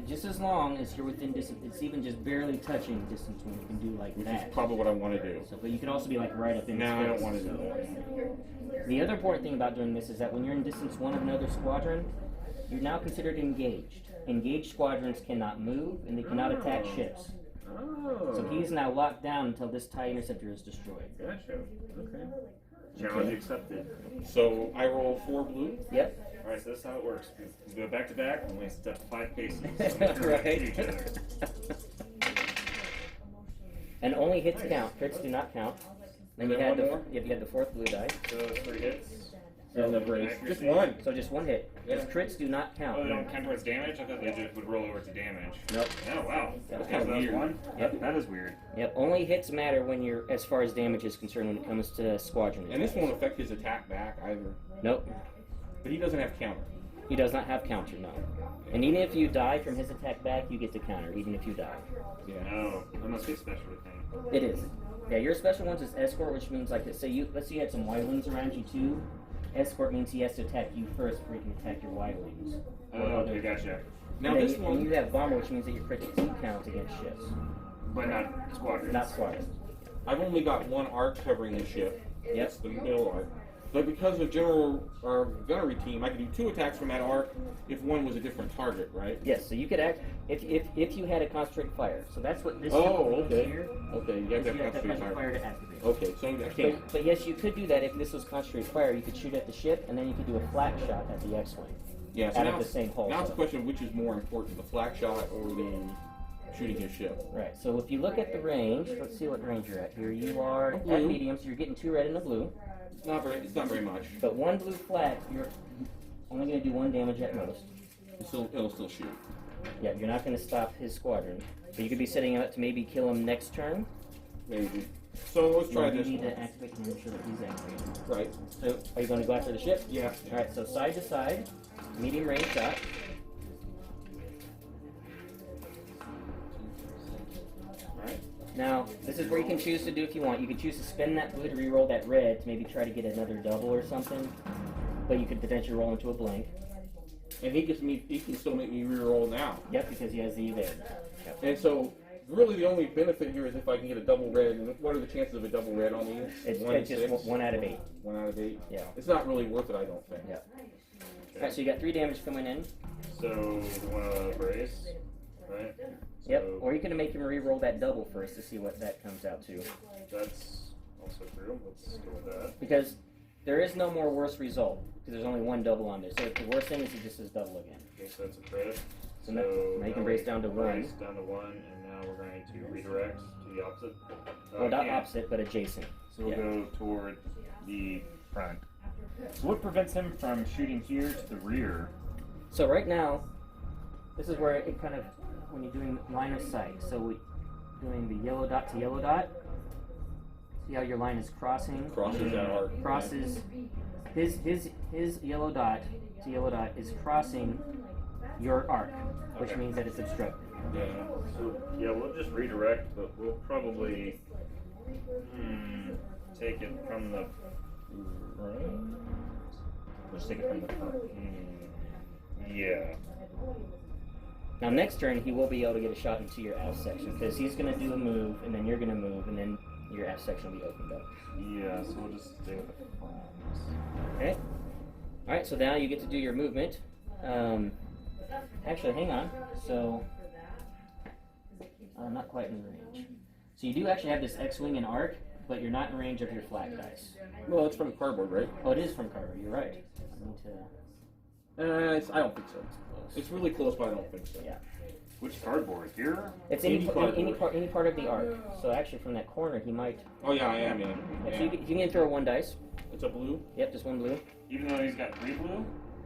just as long as you're within distance, it's even just barely touching distance when you can do like Which that. is probably what I want to do. So, but you could also be like right up in No, his I don't face, want to do that. The other important thing about doing this is that when you're in distance 1 of another squadron, you're now considered engaged. Engaged squadrons cannot move and they cannot attack ships. Oh. So he is now locked down until this TIE interceptor is destroyed. Gotcha. Okay. Challenge accepted. So I roll 4 blue. Yep. Alright, so that's how it works. We go back to back and we step 5 paces. Right. And only hits count. Crits do not count. Then you had the 4th blue die. So 3 hits. And the brace. Just one. So just 1 hit. Because crits do not count. Oh, they don't count towards damage? I thought they just would roll over to damage. Nope. Oh, wow. That's Okay, so that was one? Yep. That is weird. Yep. Only hits matter when you're, as far as damage is concerned, when it comes to squadron. And this attacks. won't affect his attack back either. Nope. But he doesn't have counter. He does not have counter, no. And even if you die from his attack back, you get to counter, even if you die. Yeah. Oh, that must be a special thing. It is. Yeah, your special ones is escort, which means like, let's say you had some Y-wings around you too. Escort means he has to attack you first before he can attack your Y-wings. Oh, okay, gotcha. Now and this one. and you have bomber, which means that your crits do count against ships. But not squadrons. Not squadrons. I've only got 1 arc covering the ship. Yep. That's the middle arc. But because of our gunnery team, I could do 2 attacks from that arc if one was a different target, right? Yes, so you could act if you had a concentrated fire. So that's what this Oh, means okay. here. Okay, you have to You have have to have concentrated fire fire. to activate. Okay, so Okay, but yes, you could do that if this was concentrated fire. You could shoot at the ship, and then you could do a flak shot at the X-wing. yeah, so out now of the same hole. Now it's a question of which is more important, the flak shot or the shooting his ship. Right. So if you look at the range, let's see what range you're at here. You are at Blue. medium, so you're getting 2 red and a blue. It's not very much. But 1 blue flak, you're only going to do 1 damage at most. It'll still shoot. Yeah, you're not going to stop his squadron. But you could be setting out to maybe kill him next turn. Maybe. So let's try You this need one. to activate and make sure that he's activated. Right. So are you going to go after the ship? Yeah. All right. So side to side, medium range shot. Alright. Now, this is where you can choose to do if you want. You can choose to spend that blue to reroll that red to maybe try to get another double or something. But you could potentially roll into a blank. And he can still make me reroll now. Yep, because he has the there. Yep. And so really the only benefit here is if I can get a double red. And what are the chances of a double red on these? It's just 1 out of 8. 1 out of 8. Yeah. It's not really worth it, I don't think. Yeah. Alright, so you got 3 damage coming in. So, we want to brace, right? Yep. So Or you can make him re-roll that double first to see what that comes out to. that's also true. Let's go with that. Because there is no more worse result. Because there's only 1 double on there. So if the worst thing is it just says double again. Okay, so that's a crit. So now you can brace down to 1. Brace down to 1, and now we're going to redirect to the opposite. Well, not opposite, but adjacent. So we'll go toward the front. So what prevents him from shooting here to the rear? So right now, this is where it kind of, when you're doing line of sight. So we're doing the yellow dot to yellow dot. See how your line is crossing? Crosses that arc. Crosses. His yellow dot to yellow dot is crossing your arc, which Okay. means that it's obstructed. Yeah. So, yeah, we'll just redirect, but we'll probably take it from the front. Let's take it from the front. Yeah. Now next turn, he will be able to get a shot into your aft section, because he's going to do a move, and then you're going to move, and then your aft section will be opened up. Yeah, so we'll just stay with the front. Okay? Alright, so now you get to do your movement. Actually, hang on. So, not quite in range. So you do actually have this X-Wing and arc, but you're not in range of your flak dice. Well, it's from cardboard, right? Oh, it is from cover. You're right. I need to... I don't think so. It's really close, but I don't think so. Yeah. Which cardboard? Here? It's Any any part of the arc. So actually, from that corner, he might... Oh yeah, I am. Yeah. Yeah, so you can throw 1 dice. It's a blue. Yep, just 1 blue. Even though he's got 3 blue?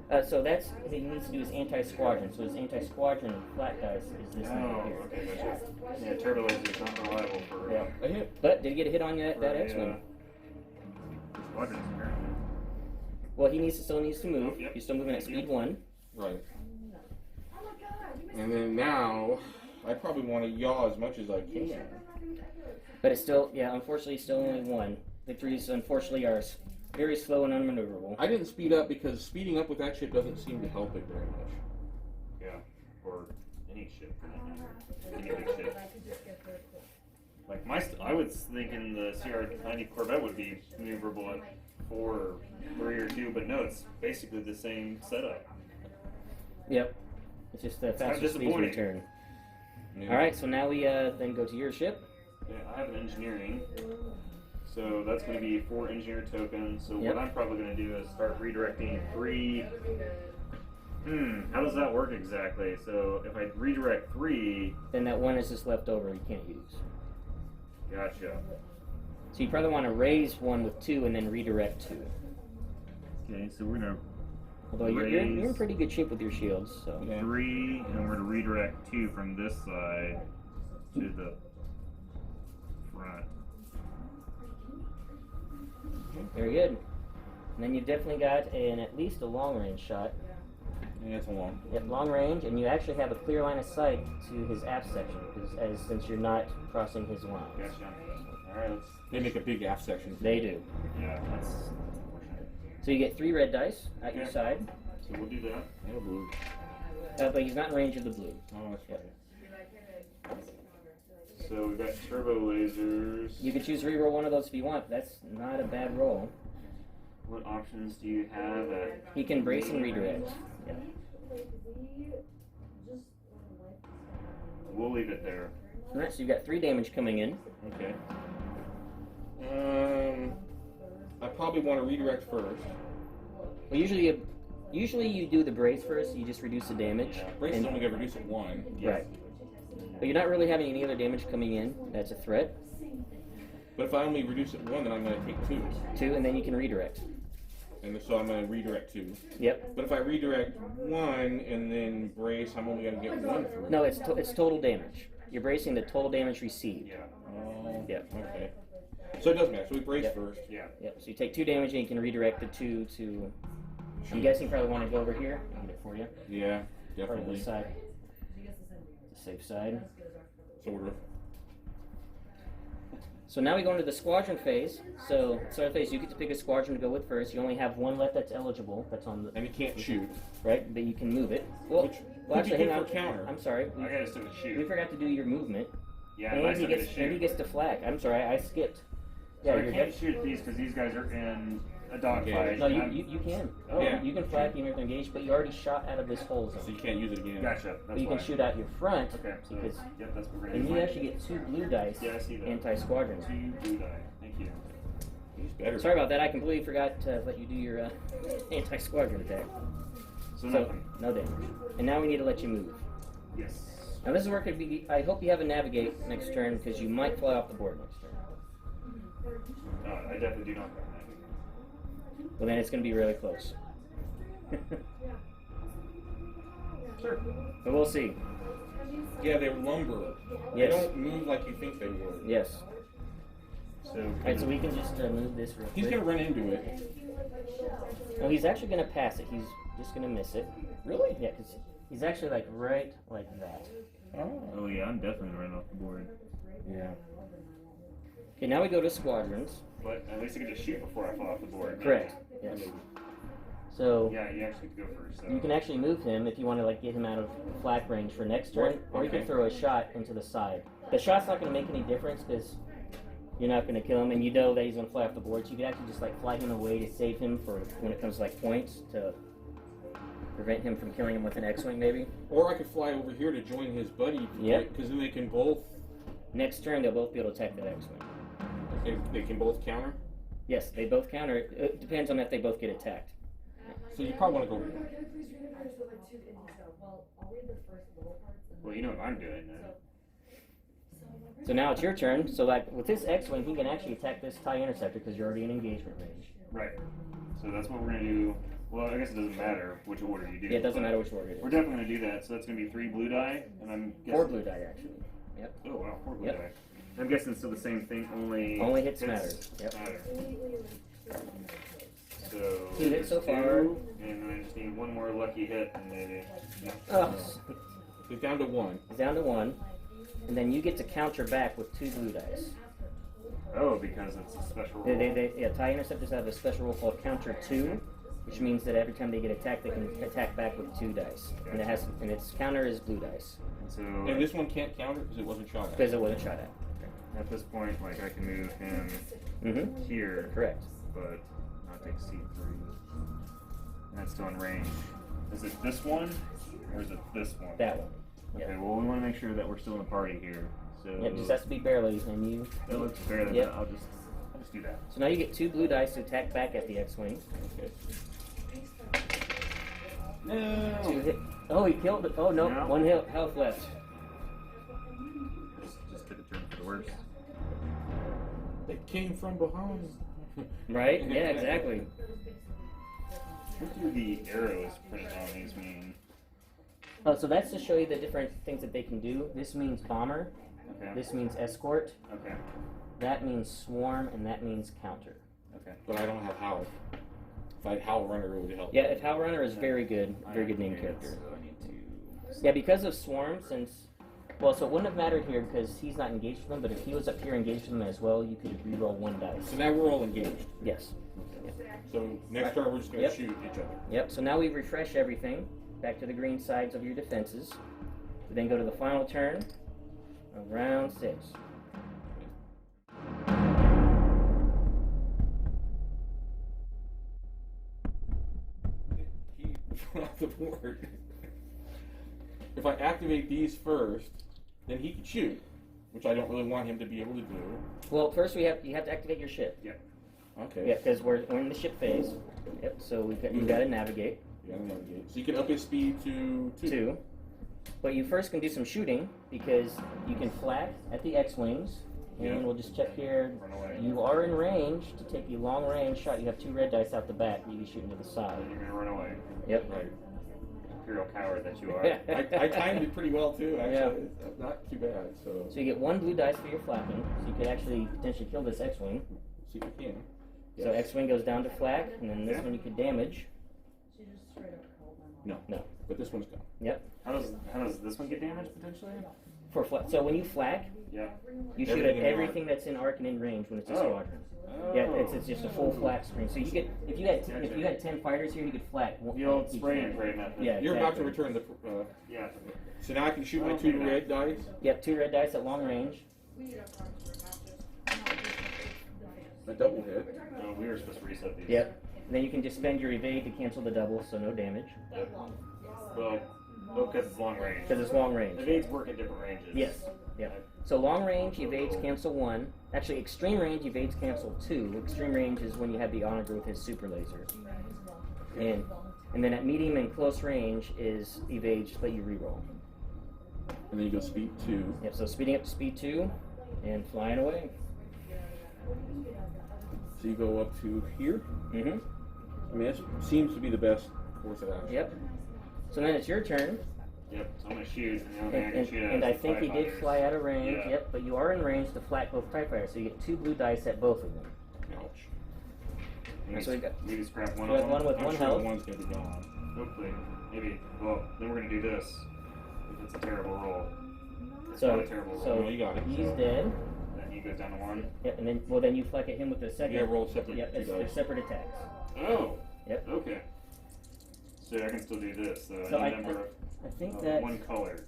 So that's he needs to do his anti-squadron. So his anti-squadron flat dice is this number Oh, here. okay, gotcha. Yeah, turbo laser's not reliable for Yeah. A hit. But did he get a hit on that for X-wing? squadrons, apparently. Well, he still needs to move. Oh, yep. He's still moving at speed 1. Right. And then now, I probably want to yaw as much as I can. But it's still, yeah, unfortunately, still only 1. Victories, unfortunately, are very slow and unmaneuverable. I didn't speed up because speeding up with that ship doesn't seem to help it very much. Yeah, or any ship for that matter. Any big ship. Like I was thinking the CR-90 Corvette would be maneuverable at 4 or 3 or 2, but no, it's basically the same setup. Yep. It's just the kind of fastest speed disappointing. return. Yeah. Alright, so now we then go to your ship. Yeah, I have an engineering, so that's going to be 4 engineer tokens. So Yep. what I'm probably going to do is start redirecting 3. How does that work exactly? So if I redirect 3, Then that 1 is just left over you can't use. gotcha. So you probably want to raise 1 with 2 and then redirect 2. Okay, so we're going to Although you're in pretty good shape with your shields, so. Yeah. 3, and we're going to redirect 2 from this side to the front. Very good. And then you've definitely got at least a long range shot. Yeah, it's a long. Yep, long range, and you actually have a clear line of sight to his aft section, since you're not crossing his line. Gotcha. Alright, let's. They make a big aft section. They do. Yeah, that's unfortunate. So you get 3 red dice at your Okay. side, So we'll do that. Yeah, blue. but he's not in range of the blue. Oh, that's right. So we've got turbo lasers. You can choose to reroll one of those if you want. That's not a bad roll. What options do you have at He can brace and redirect. Yeah. We'll leave it there. Alright, so you've got 3 damage coming in. Okay. I probably want to redirect first. Well, usually you do the brace first. You just reduce the damage. Yeah, brace is only going to reduce it 1. Right. But you're not really having any other damage coming in. That's a threat. But if I only reduce it 1, then I'm going to take 2. 2, and then you can redirect. And so I'm going to redirect 2. Yep. But if I redirect 1 and then brace, I'm only going to get 1 through. No, it's total damage. You're bracing the total damage received. Yeah. Oh, Yep. okay. So it doesn't matter. So we brace Yep. first. Yeah. Yep. So you take 2 damage and you can redirect the 2 to. I'm guessing you probably want to go over here. I'll get it for you. Yeah, Or definitely. this side. The safe side. Sort of. So now we go into the squadron phase. So squadron phase, you get to pick a squadron to go with first. You only have 1 left that's eligible. That's on the And he can't shoot. right, but you can move it. Well, Which well could be actually, good hang for on. counter. I'm sorry. I gotta still We shoot. forgot to do your movement. Yeah, And I he still gets get to and he shoot. gets to flag. I'm sorry, I skipped. So I you're can't shoot at these because these guys are in a dogfight. No, you can. Oh, Yeah. You can flag even if they're engaged, but you already shot out of this hole So zone. you can't use it again. Gotcha. That's But you why. can shoot out your front, Okay. So because yep, that's what we're gonna and do. you actually get 2 blue dice Yeah, I see that. anti-squadron. 2 blue die. Thank you. He's better. Sorry about that. I completely forgot to let you do your anti-squadron attack. So So nothing. no damage. And now we need to let you move. Yes. Now this is where it could be. I hope you have a navigate next turn because you might fly off the board next turn. I definitely do not have that. Well, then it's going to be really close. Sure. But we'll see. Yeah, they're lumber. They Yes. don't move like you think they would. Yes. So. Alright, so we can just move this real He's quick. going to run into it. No, he's actually going to pass it. He's just going to miss it. Really? Yeah, because he's actually like right like that. Oh yeah, I'm definitely running off the board. Yeah. Okay, now we go to squadrons. But at least I get to shoot before I fall off the board. Correct. Yes. So Yeah, you actually go first. So. you can actually move him if you want to like get him out of flak range for next turn, or you can Okay. throw a shot into the side. The shot's not going to make any difference because you're not going to kill him, and you know that he's going to fly off the board. So you can actually just like fly him away to save him for when it comes to like points to prevent him from killing him with an X-wing maybe. Or I could fly over here to join his buddy. Yep. Because then they can both. Next turn they'll both be able to attack that X-wing. They can both counter. Yes, they both counter. It depends on if they both get attacked. So you probably want to go. Well, you know what I'm doing then. So now it's your turn. So like with this X-wing, he can actually attack this TIE interceptor because you're already in engagement range. Right. So that's what we're gonna do. Well, I guess it doesn't matter which order you do. Yeah, it doesn't matter which order it We're is. definitely going to do that, so that's going to be 3 blue die, and I'm guessing... 4 blue die, actually. Yep. Oh, wow, 4 blue Yep. die. I'm guessing it's still the same thing, only Hits matter. Yep. matter. So, 2 hits so far. 2, and I just need 1 more lucky hit, and maybe... No. Oh. It's down to 1. It's down to 1. And then you get to counter back with 2 blue dice. Oh, because it's a special roll. Yeah, TIE interceptors have a special roll called counter 2, which means that every time they get attacked, they can attack back with 2 dice. And its counter is blue dice. So, And this one can't counter because it wasn't shot at. Because it wasn't shot at. at this point, like, I can move him here, Correct. but not to exceed 3. And that's still in range. Is it this one, or is it this one? That one. Okay, Yep. well, we want to make sure that we're still in the party here. So Yep, just has to be barely, and you... that looks fair. Then Yep. I'll just do that. So now you get 2 blue dice to attack back at the X-Wing. Okay. No. 2 hit. Oh, he killed it. Oh, no. No. 1 health left. Just took a turn for the worse. They came from behind. Right? Yeah, exactly. What do the arrows printed on these mean? Oh, so that's to show you the different things that they can do. This means bomber. Okay. This means escort. Okay. That means swarm, and that means counter. Okay. But I don't have Howl. If I had Howl Runner, it would help. Yeah, if Howl Runner is very good name character. So I need to. Yeah, because of swarm, since... Well, so it wouldn't have mattered here because he's not engaged with them, but if he was up here engaged with them as well, you could reroll 1 dice. So now we're all engaged. Yes. So next turn we're just going to Yep. shoot each other. Yep, so now we refresh everything. Back to the green sides of your defenses. We then go to the final turn of round 6. He fell off the board. If I activate these first, then he can shoot, which I don't really want him to be able to do. Well, first you have to activate your ship. Okay. Yeah, because we're in the ship phase. Yep, so you've got to navigate. You gotta navigate. So you can up his speed to 2. But you first can do some shooting because you can flak at the X-Wings. And Yeah. we'll just check here. Run away. You are in range to take a long range shot. You have 2 red dice out the back. You can shoot into the side. And you're gonna run away. Yep. Right. Imperial coward that you are. I timed it pretty well too, actually. Yeah. It's not too bad. So So you get 1 blue dice for your flapping. So you could actually potentially kill this X-Wing. see if we can. So X-Wing goes down to flak, and then this Yeah. one you could damage. No. No. But this one's gone. Yep. How does this one get damaged potentially? For flak. So when you flak, Yeah. you shoot Everything at in the everything that's in arc and in range when it's a Oh. squadron. Yeah, it's just a full flak screen. So you could if you had 10 fighters here, you could flak. The old each spray one. and pray method. Yeah. You're about to Exactly. return the. Yeah. So now I can shoot my Oh, 2 okay. red dice. Yep, 2 red dice at long range. A double hit. No, we were supposed to reset these. Yep. And then you can just spend your evade to cancel the double, so no damage. Yep. Well, because it's long range. Because it's long range. Evades work at different ranges. Yes. Yep. So long range evades cancel 1. Actually, extreme range evades cancel 2. Extreme range is when you have the honor with his super laser. And then at medium and close range is evades, but you reroll. And then you go speed 2. Yep. So speeding up to speed 2 and flying away. So you go up to here. Mm-hmm. I mean, that seems to be the best course of action. Yep. So then it's your turn. Yep. So I'm gonna shoot, and the only thing I can shoot at And is I the think he did fighters. fly out of range. Yeah. Yep. But you are in range to flak both TIE fighters, so you get 2 blue dice at both of them. Ouch. Maybe, So we got- maybe scrap one we of have them. one with I'm 1 sure health. one's gonna be gone. Hopefully. Maybe. Well, then we're gonna do this. If it's a terrible roll. It's So- not a terrible roll. so- No, you got it. He's So- dead. Then he goes down to 1. Yep. And then you flak at him with the second. You gotta roll separate Yep. 2 They're dice. separate attacks. Oh. Yep. Okay. So I can still do this. So, So any number I think of that. 1 color.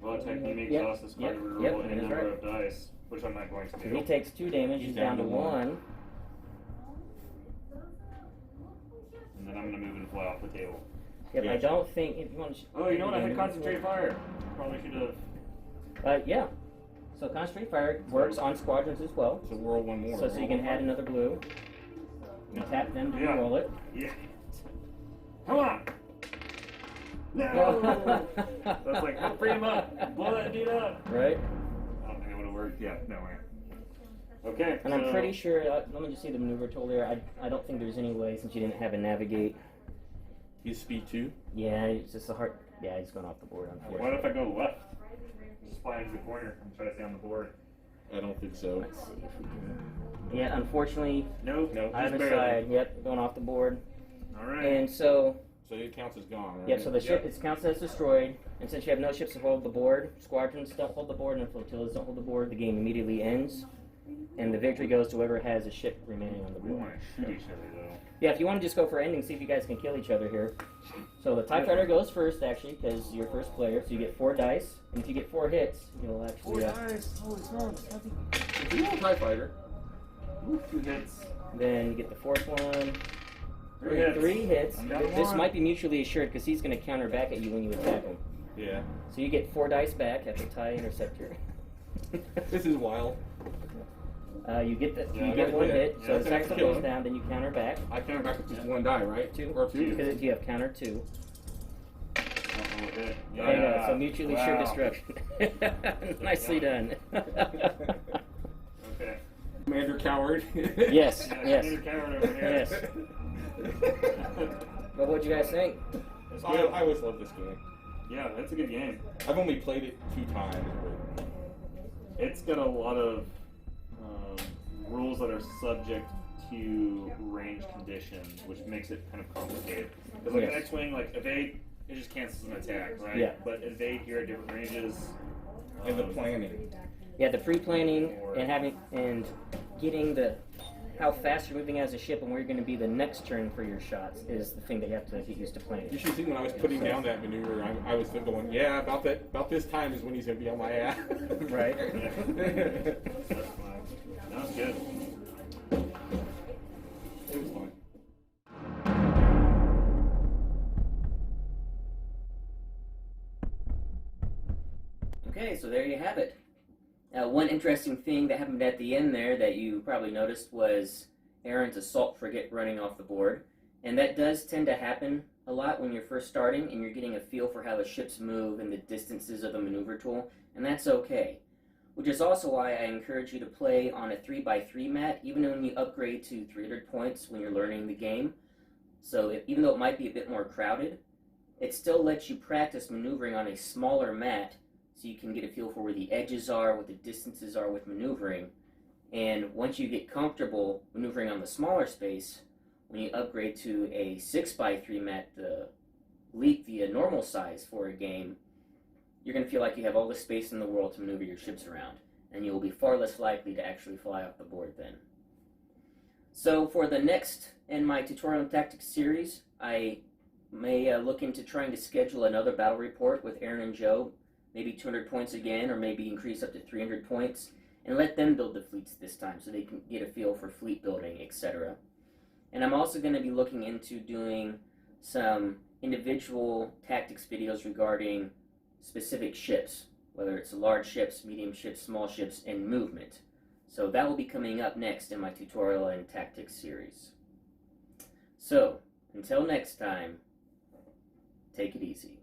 Well, technically Yep, costs this card to yep, reroll yep, any that is number right. of dice, which I'm not going to So do. he takes 2 damage. He's down to 1. And then I'm gonna move and fly off the table. Yep. Yeah. I don't think if you want to. Oh, you know what? I had concentrate fire. Probably should have. Yeah. So concentrate fire works on squadrons as well. So roll 1 more. So you can add another blue. You tap them to roll it. Yeah. Come on. No. That's like, free him up. Blow that dude up. Right. I don't think it would have worked. Yeah. No way. Okay. And I'm pretty sure, let me just see the maneuver tool there. I don't think there's any way, since you didn't have a navigate. He's speed 2. Yeah, it's just a hard, yeah, he's going off the board, What unfortunately. if I go left? Just fly into the corner and try to stay on the board. I don't think so. Let's see if we can. Yeah, unfortunately, Nope. either side, yep, going off the board. Alright. And so, So it counts as gone, right? yep, so the ship it counts as destroyed. And since you have no ships to hold the board, squadrons don't hold the board, and flotillas don't hold the board, the game immediately ends. And the victory goes to whoever has a ship remaining on the We board. want to shoot each other though. Yeah, if you want to just go for ending, see if you guys can kill each other here. So the TIE Fighter goes first, actually, because you're first player. So you get 4 dice, and if you get 4 hits, you'll actually... dice! Holy smokes! If you want a TIE Fighter, Ooh, 2 hits. Then you get the 4th one. 3 hits. 3 hits. I'm down This 1. might be mutually assured, because he's going to counter back at you when you attack him. yeah. So you get 4 dice back at the TIE Interceptor. This is wild. You get Yeah, you get 1 hit, yeah, so the that's second enough to one kill goes him. down, then you counter back. I counter back with just 1 die, right? 2. Or 2. Because you have counter 2. Okay. Yeah, so mutually assured Wow. destruction. Nicely done. Okay. Commander Coward. Yes, Yeah, yes. Commander Coward over here. Yes. But what'd you guys think? It's I good. always love this game. Yeah, that's a good game. I've only played it 2 times, but It's got a lot of rules that are subject to range conditions, which makes it kind of complicated. Because like an Yes. X-wing, like evade, it just cancels an attack, right? Yeah. But evade here at different ranges. and the planning. Yeah, the pre-planning and getting the how fast you're moving as a ship and where you're going to be the next turn for your shots is the thing that you have to get used to You planning. should see when I was putting down that maneuver, I was going, yeah, about this time is when he's going to be on my ass. Right. That's fine. That was good. It was fun. Okay, so there you have it. One interesting thing that happened at the end there that you probably noticed was Aaron's assault frigate running off the board. And that does tend to happen a lot when you're first starting and you're getting a feel for how the ships move and the distances of the maneuver tool, and that's okay. Which is also why I encourage you to play on a 3x3 mat, even when you upgrade to 300 points when you're learning the game. So even though it might be a bit more crowded, it still lets you practice maneuvering on a smaller mat so you can get a feel for where the edges are, what the distances are with maneuvering. And once you get comfortable maneuvering on the smaller space, when you upgrade to a 6x3 mat, the normal size for a game, you're going to feel like you have all the space in the world to maneuver your ships around, and you'll be far less likely to actually fly off the board then. So for the next in my tutorial and tactics series, I may look into trying to schedule another battle report with Aaron and Joe, maybe 200 points again, or maybe increase up to 300 points, and let them build the fleets this time so they can get a feel for fleet building, etc. And I'm also going to be looking into doing some individual tactics videos regarding specific ships, whether it's large ships, medium ships, small ships, and movement. So that will be coming up next in my tutorial and tactics series. So, until next time, take it easy.